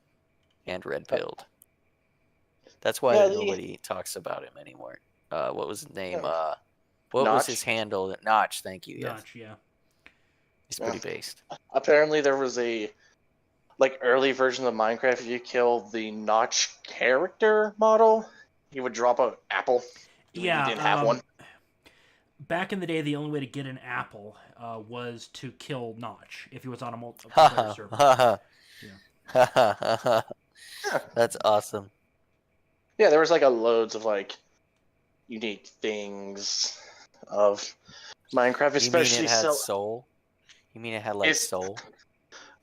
and red pilled. That's why Yeah, nobody talks about him anymore. What was his name? Yeah. What was Notch? his handle? Notch. Thank you. Yes, Notch, yeah. he's pretty based. Apparently there was a like early version of Minecraft. If you kill the Notch character model, he would drop an apple. Yeah, he didn't have one. Back in the day, the only way to get an apple was to kill Notch if he was on a Ha multiplayer ha server. ha ha. Yeah. Ha ha ha ha. That's awesome. Yeah, there was like a loads of like unique things of Minecraft, You mean especially it had so. soul? You mean it had like It's- soul?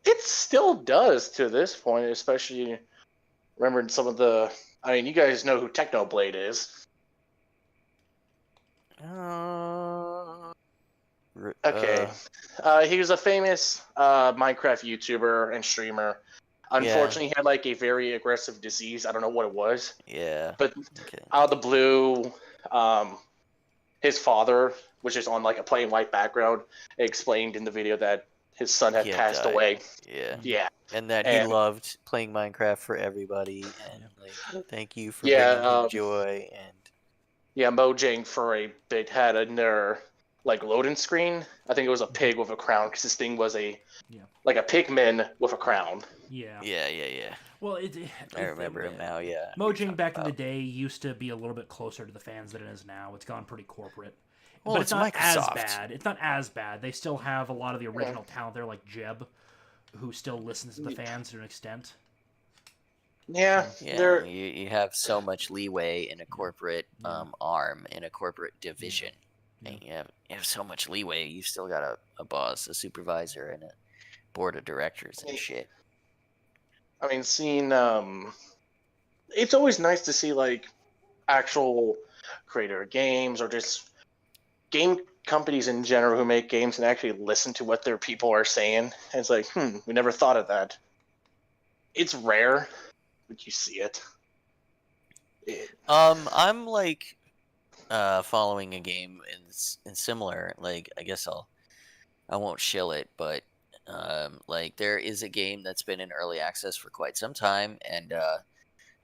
It still does to this point, especially remembering some of the. I mean, you guys know who Technoblade is. Okay. He was a famous Minecraft YouTuber and streamer. Unfortunately, he had like a very aggressive disease. I don't know what it was. Yeah. But Okay. out of the blue, his father, which is on like a plain white background, explained in the video that his son had He had passed died. away. Yeah. Yeah. And that he And- loved playing Minecraft for everybody, and like, thank you for Yeah, bringing him joy, and Yeah, Mojang for a bit had in their like loading screen. I think it was a pig with a crown because this thing was a like a pigman with a crown. Yeah. Yeah. Well, I remember him now. Yeah. Mojang back in the day used to be a little bit closer to the fans than it is now. It's gone pretty corporate. Well, But it's not as Microsoft. bad. It's not as bad. They still have a lot of the original talent there, like Jeb, who still listens to the fans to an extent. Yeah, Yeah, you have so much leeway in a corporate arm, in a corporate division. And you have so much leeway. You've still got a boss, a supervisor, and a board of directors and shit. I mean, seeing it's always nice to see like actual creator of games or just game companies in general who make games and actually listen to what their people are saying. And it's like, we never thought of that. It's rare, but you see it. I'm like following a game in similar, like, I guess I won't shill it, but like there is a game that's been in early access for quite some time, and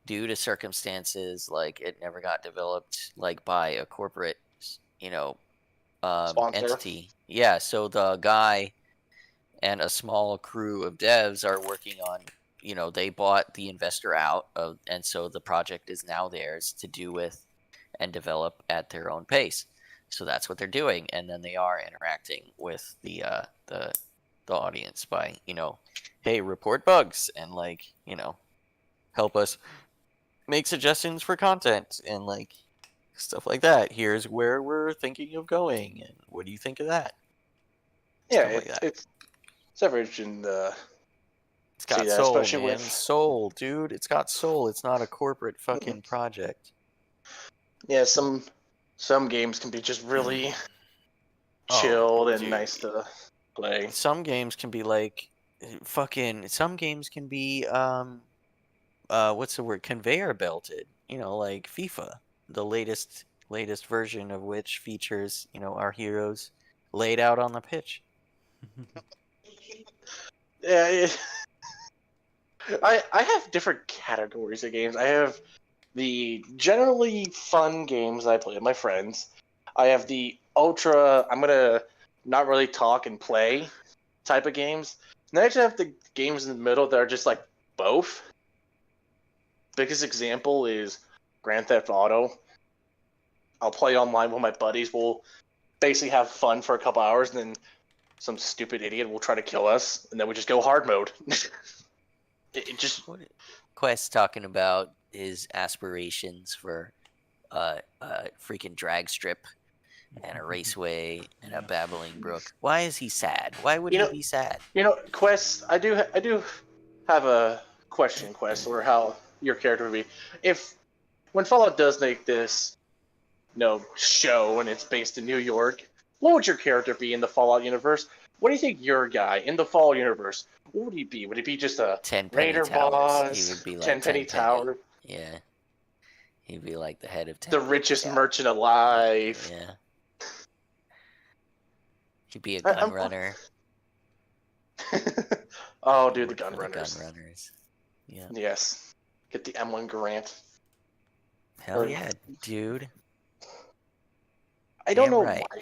due to circumstances, like it never got developed like by a corporate, Sponsor. entity. Yeah, so the guy and a small crew of devs are working on, they bought the investor out of, and so the project is now theirs to do with and develop at their own pace. So that's what they're doing, and then they are interacting with the audience by, hey, report bugs and like, help us make suggestions for content and like stuff like that. Here's where we're thinking of going, and what do you think of that? Yeah, it's average in the. It's got that, soul, especially man. with Soul, dude. It's got soul. It's not a corporate fucking project. Yeah, some games can be just really chilled and nice to play. Some games can be like some games can be what's the word? Conveyor belted. Like FIFA, the latest version of which features, our heroes laid out on the pitch. Yeah, I have different categories of games. I have the generally fun games I play with my friends. I have the ultra, I'm gonna not really talk and play type of games. And I actually have the games in the middle that are just like both. Biggest example is Grand Theft Auto. I'll play online with my buddies. We'll basically have fun for a couple hours, and then some stupid idiot will try to kill us, and then we just go hard mode. it just What Quest talking about his aspirations for a freaking drag strip and a raceway and a babbling brook. Why is he sad? Why would he be sad? Quest. I do have a question, Quest, or how your character would be if when Fallout does make this, show and it's based in New York. What would your character be in the Fallout universe? What do you think your guy in the Fallout universe? What would he be? Would he be just a 10 penny raider towers. boss? He would be like 10 penny tower. Yeah. He'd be like the head of 10 The richest merchant alive. Yeah. He'd be a gun runner. Oh, dude, the gun The runners. gun runners. Yeah. Yes. Get the M1 Grant. Hell yeah, dude. I don't Damn know right. why.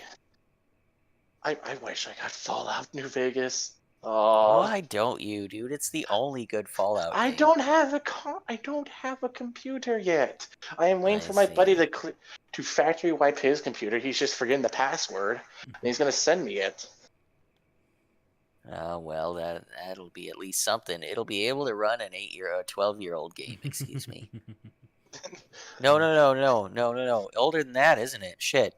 I wish I got Fallout New Vegas. Oh, Why don't you, dude? It's the only good Fallout I game. don't have a computer yet. I am waiting I for my buddy see. to factory wipe his computer. He's just forgetting the password, and he's gonna send me it. Well, that'll be at least something. It'll be able to run an 12-year-old game. Excuse me. No. Older than that, isn't it? Shit.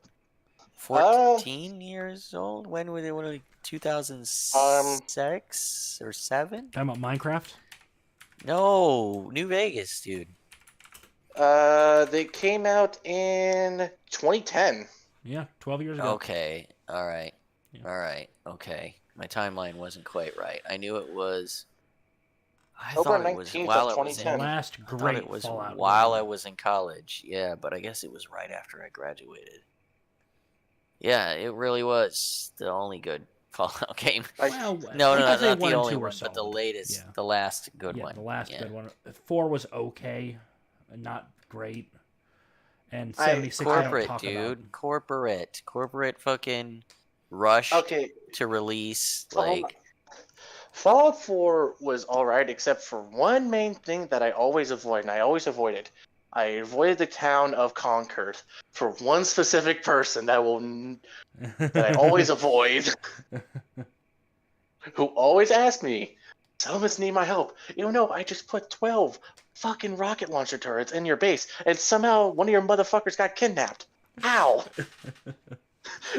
14 years old? When were they? 2006 or 7? Talking about Minecraft? No, New Vegas, dude. They came out in 2010. Yeah, 12 years ago. Okay, all right, Yeah. all right, okay. My timeline wasn't quite right. I knew it was. I October thought it was 19th while of it was in. 2010. Last I thought great it was Fallout while game. I was in college. Yeah, but I guess it was right after I graduated. Yeah, it really was the only good Fallout game. Well, No, you could say not the one and only two were one, but the solid. latest, Yeah. the last good Yeah, one. the last Yeah. good one. 4 was okay, not great. And I 76 I don't Corporate, talk dude. about. Corporate fucking rushed okay. to release. Fallout, Like, Fallout 4 was alright, except for one main thing that I always avoid, and I always avoid it. I avoided the town of Concord for one specific person that I always avoid, who always asks me, "Settlements need my help." No, I just put 12 fucking rocket launcher turrets in your base, and somehow one of your motherfuckers got kidnapped. How?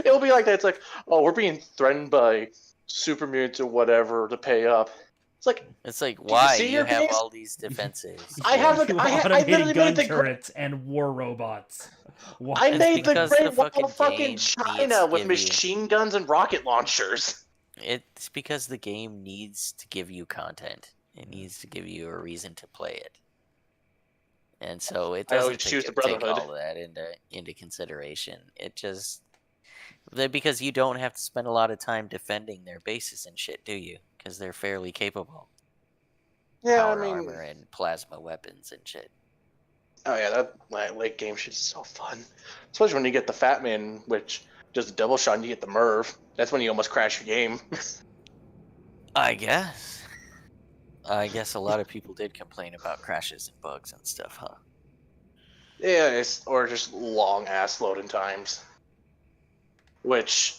It'll be like that. It's like, oh, we're being threatened by super mutants or whatever to pay up. It's like, do you why? see You your have base? all these defenses. I have You I literally automated made gun the turrets and war robots. Why? I It's made the because Great the Wall of fucking game needs China to with give you. machine guns and rocket launchers. It's because the game needs to give you content. It needs to give you a reason to play it. And so it I always doesn't choose the take Brotherhood. all of that into consideration. It just because you don't have to spend a lot of time defending their bases and shit, do you? Because they're fairly capable. Yeah, Power armor and plasma weapons and shit. oh yeah, that late game shit is so fun. Especially when you get the Fat Man, which does a double shot and you get the Merv. That's when you almost crash your game. I guess. I guess a lot of people did complain about crashes and bugs and stuff, huh? Yeah, or just long ass loading times. Which,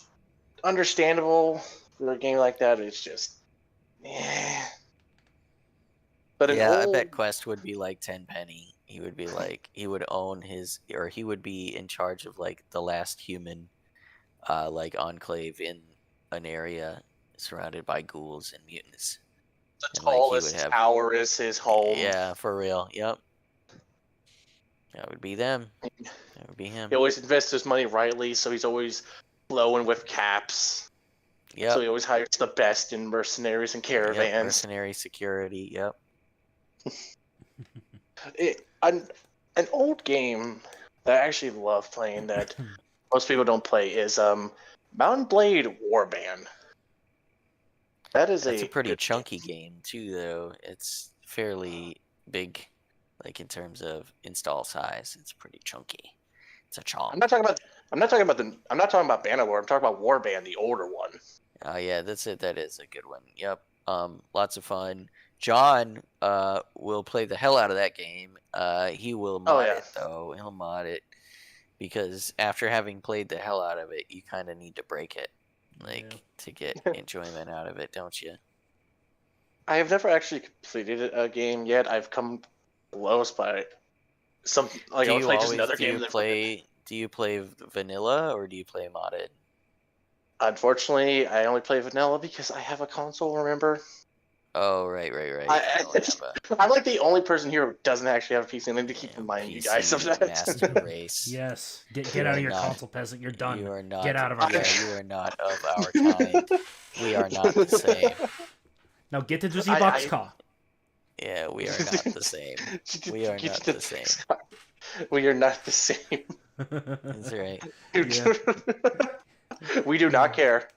understandable for a game like that, it's just, yeah. But I bet Quest would be like Tenpenny. He would be like, he would own he would be in charge of like the last human, like enclave in an area surrounded by ghouls and mutants. the And like he would tallest have, tower is his home. yeah, for real. Yep, that would be them. That would be him. He always invests his money rightly, so he's always flowing with caps. Yep. So he always hires the best in mercenaries and Yep, caravans. mercenary security. Yep. An old game that I actually love playing that most people don't play is Mountain Blade Warband. That's a pretty good chunky game too, though. It's fairly big, like in terms of install size. It's pretty chunky. It's a chomp. I'm not talking about Bannerlord. I'm talking about Warband, the older one. Oh yeah, that's it. That is a good one. Yep. Lots of fun. John will play the hell out of that game. He will mod it though. He'll mod it because after having played the hell out of it, you kind of need to break it, to get enjoyment out of it, don't you? I have never actually completed a game yet. I've come close, but I play just another game. Do you play vanilla or do you play modded? Unfortunately, I only play vanilla because I have a console. Remember? Oh, right. I'm like the only person here who doesn't actually have a PC. I need to keep in mind you guys of that. Master race. Yes. Get out of your console, peasant. You're done. You are not. Get out of our you are not of our kind. We are not the same. Now get to the box car. Yeah, we are not the same. We are not the same. We are not the same. That's right. We do not care.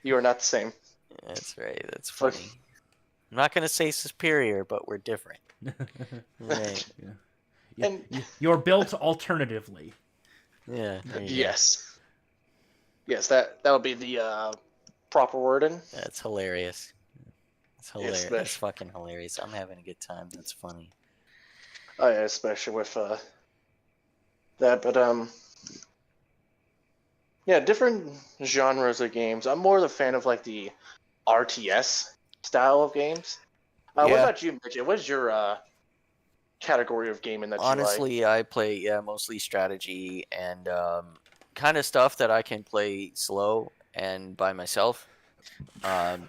You are not the same. That's right. That's funny. I'm not going to say superior, but we're different. Right. Yeah. And you're built alternatively. Yeah. Yes. Yes, that would be the proper wording. That's hilarious. It's hilarious. That's fucking hilarious. I'm having a good time. That's funny. Oh yeah, especially with that. But yeah, different genres of games. I'm more the fan of like the RTS style of games. What about you, Mijjt? What is your category of gaming that you like? Honestly, I play mostly strategy and kind of stuff that I can play slow and by myself,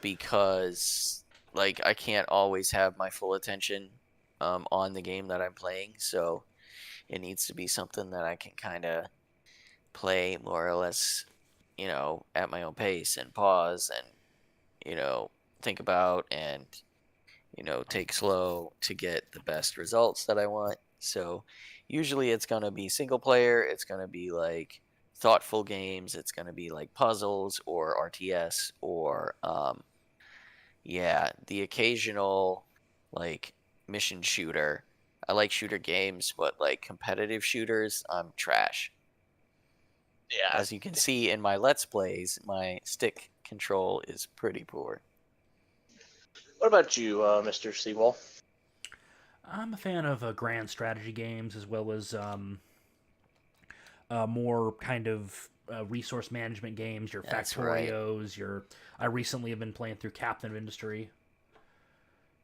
because like I can't always have my full attention on the game that I'm playing, so it needs to be something that I can kind of play more or less, at my own pace and pause and think about and take slow to get the best results that I want. So usually it's going to be single player, it's going to be like thoughtful games, it's going to be like puzzles or RTS or the occasional like mission shooter I like shooter games, but like competitive shooters, I'm trash. Yeah. As you can see in my Let's Plays, my stick control is pretty poor. What about you, Mr. CWal? I'm a fan of grand strategy games as well as more kind of resource management games. Your That's right. Factorios. I recently have been playing through Captain of Industry.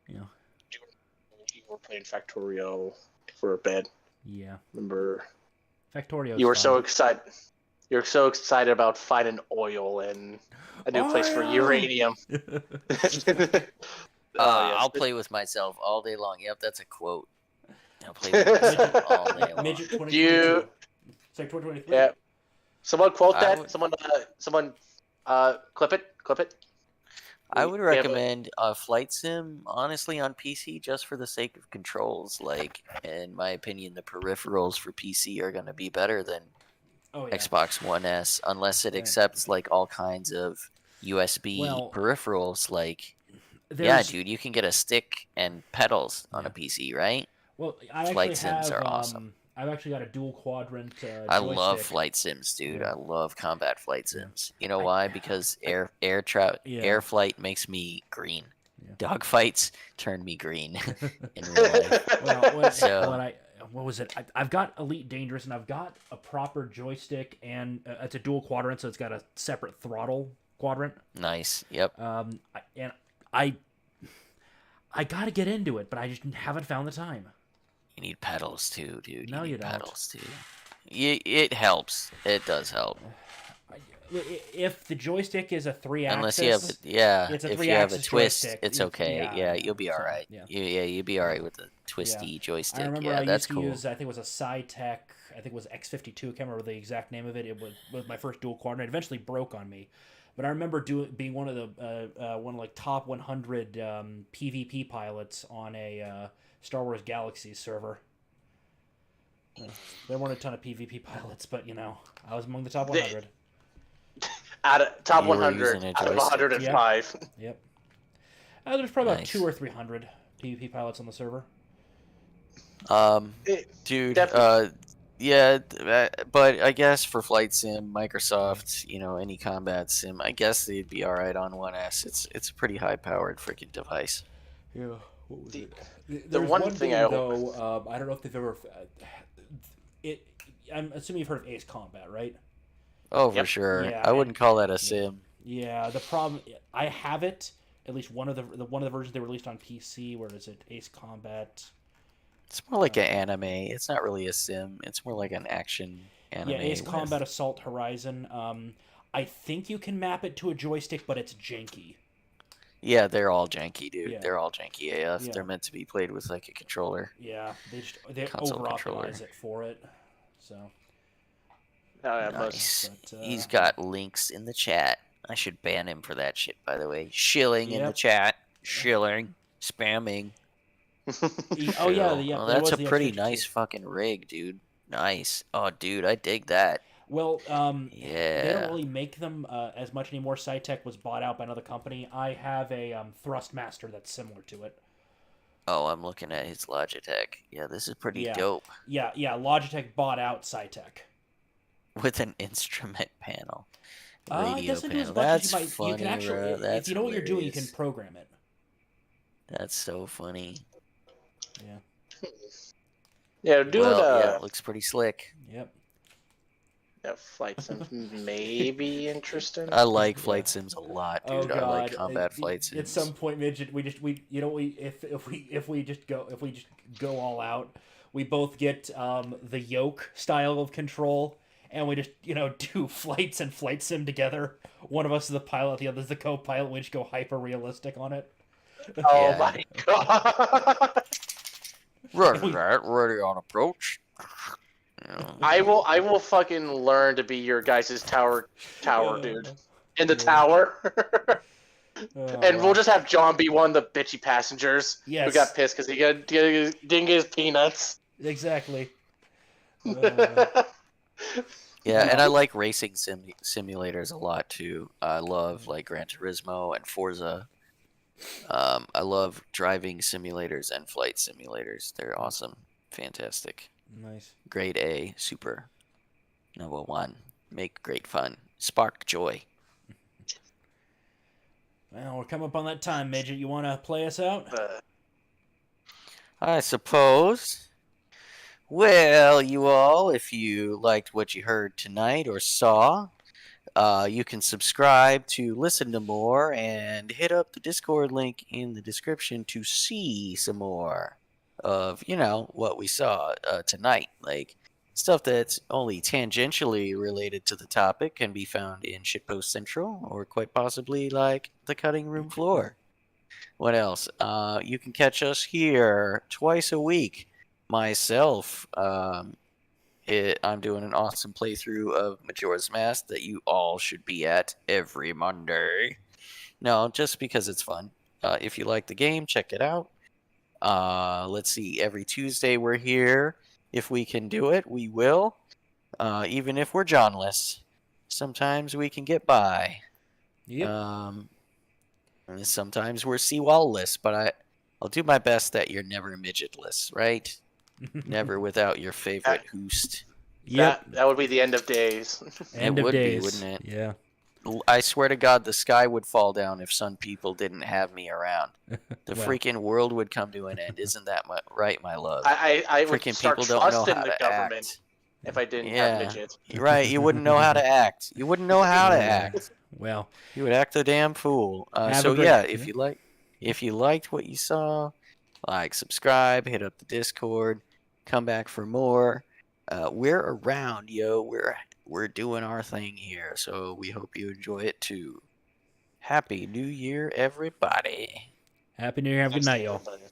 You know, You were playing Factorio for a bit. yeah, Remember? Factorio's You were fun. so excited. You're so excited about finding oil and a new place for Oil! uranium. Yes. I'll play with myself all day long. Yep, that's a quote. I'll play with myself all day long. Midget 2022. You- It's like 2023. Yeah. Someone quote I that. would- Someone clip it. Clip it. I would We have a- recommend a flight sim, honestly, on PC just for the sake of controls. Like, in my opinion, the peripherals for PC are going to be better than Oh yeah. Xbox One S, unless it Right. accepts like all kinds of USB Well, peripherals. Like, yeah, There's- dude, you can get a stick and pedals on Yeah. a PC, right? Well, I Flight actually sims have. are awesome. I've actually got a dual quadrant. I love joystick. flight sims, dude. Yeah. I love combat flight Yeah. sims. You know I- why? Because Yeah. air flight makes me green. Yeah. Dogfights turn me green in real life. Well, So- what was it? I've got Elite Dangerous, and I've got a proper joystick, and it's a dual quadrant, so it's got a separate throttle quadrant. Nice. Yep. I got to get into it, but I just haven't found the time. You need pedals too, dude. No, you you need don't. pedals too. It helps. It does help. If the joystick is a 3-axis, Unless you have a, it's a if you have a 3-axis twist, joystick, it's you- okay. yeah, Yeah, you'll be so, all right. yeah. You'll be all right with the twisty joystick. I remember yeah, I that's used to cool. use, I think it was a Cytec, I think it was X52, I can't remember the exact name of it. It was my first dual quadrant. It eventually broke on me. But I remember being one of the top 100 PvP pilots on a Star Wars Galaxy server. There weren't a ton of PvP pilots, but I was among the top 100. Out of top You were 100 using a out of joystick. 105. Yep. There's probably about Nice. 200 or 300 PvP pilots on the server. Dude, Definitely. yeah, but I guess for flight sim, Microsoft, any combat sim, I guess they'd be all right on One S. It's a pretty high powered freaking device. Yeah. What was The- it? the There's one one thing game, I- though. I don't know if they've ever. I'm assuming you've heard of Ace Combat, right? Oh, for Yep. sure. Yeah, I wouldn't call that a sim. Yeah. The problem, I have it. At least one of the versions they released on PC. Where is it? Ace Combat. It's more like an anime. It's not really a sim. It's more like an action anime. Yeah, Ace with- Combat Assault Horizon. I think you can map it to a joystick, but it's janky. Yeah, they're all janky, dude. Yeah. They're all janky AF. Yeah. They're meant to be played with like a controller. Yeah, they Console over controller. optimize it for it. So. Oh, yeah, Nice. But, He's got links in the chat. I should ban him for that shit, by the way. Shilling in the Yep. chat. Shilling. Spamming. Oh yeah, Chill. yeah. Oh, there that's was a the pretty X52. nice fucking rig, dude. Nice. Oh, dude, I dig that. Well, they don't Yeah. really make them as much anymore. Cytec was bought out by another company. I have a Thrustmaster that's similar to it. Oh, I'm looking at his Logitech. Yeah, this is pretty Yeah. dope. Yeah, Logitech bought out Cytec. With an instrument panel. It Radio doesn't do as panel. much That's as you might. funny, You can actually, bro. That's if you know what you're doing, you can hilarious. program it. That's so funny. Yeah. Yeah, doing Well, yeah, it looks pretty slick. Yep. flight sims may be interesting. I like flight sims a lot, Oh dude. god. I like combat flight sims. At some point, Midget, if we just go all out, we both get the yoke style of control, and we just do flights and flight sim together. One of us is the pilot, the other's the co-pilot. We just go hyper realistic on it. Oh Yeah. my god! Ready on approach. I will fucking learn to be your guys' tower dude in the Yeah. tower. And we'll just have John be one of the bitchy passengers who Yes. got pissed because he didn't get his peanuts. exactly. Yeah, and I like racing simulators a lot too. I love like Gran Turismo and Forza. I love driving simulators and flight simulators. They're awesome. Fantastic. Nice. Grade A, super. Number 1. Make great fun. Spark joy. Well, we're coming up on that time, Midget. You want to play us out? I suppose. Well, you all, if you liked what you heard tonight or saw, you can subscribe to listen to more and hit up the Discord link in the description to see some more of, what we saw tonight. Like, stuff that's only tangentially related to the topic can be found in Shitpost Central or quite possibly, like, the cutting room floor. What else? You can catch us here twice a week. Myself, I'm doing an awesome playthrough of Majora's Mask that you all should be at every Monday. No, just because it's fun. If you like the game, check it out. Let's see, every Tuesday we're here. If we can do it, we will. Even if we're Jonless. Sometimes we can get by. Yep. And sometimes we're CWal728, but I'll do my best that you're never midgetless, right? Never without your favorite host. Yep. That would be the end of days. End It of would be, days. wouldn't it? Yeah. I swear to God, the sky would fall down if some people didn't have me around. The Well. freaking world would come to an end. Isn't that right, my love? I would Freaking start people don't know trusting how the to government act. if I didn't have Yeah, midget. you're right. You wouldn't know how to act. You wouldn't know how to act. Well, You would act a damn fool. Have So a great- yeah, yeah. if you liked what you saw, like, subscribe, hit up the Discord, come back for more. We're around, yo. We're doing our thing here, so we hope you enjoy it too. Happy New Year, everybody. Happy New Year. Have a good night, y'all. Everybody.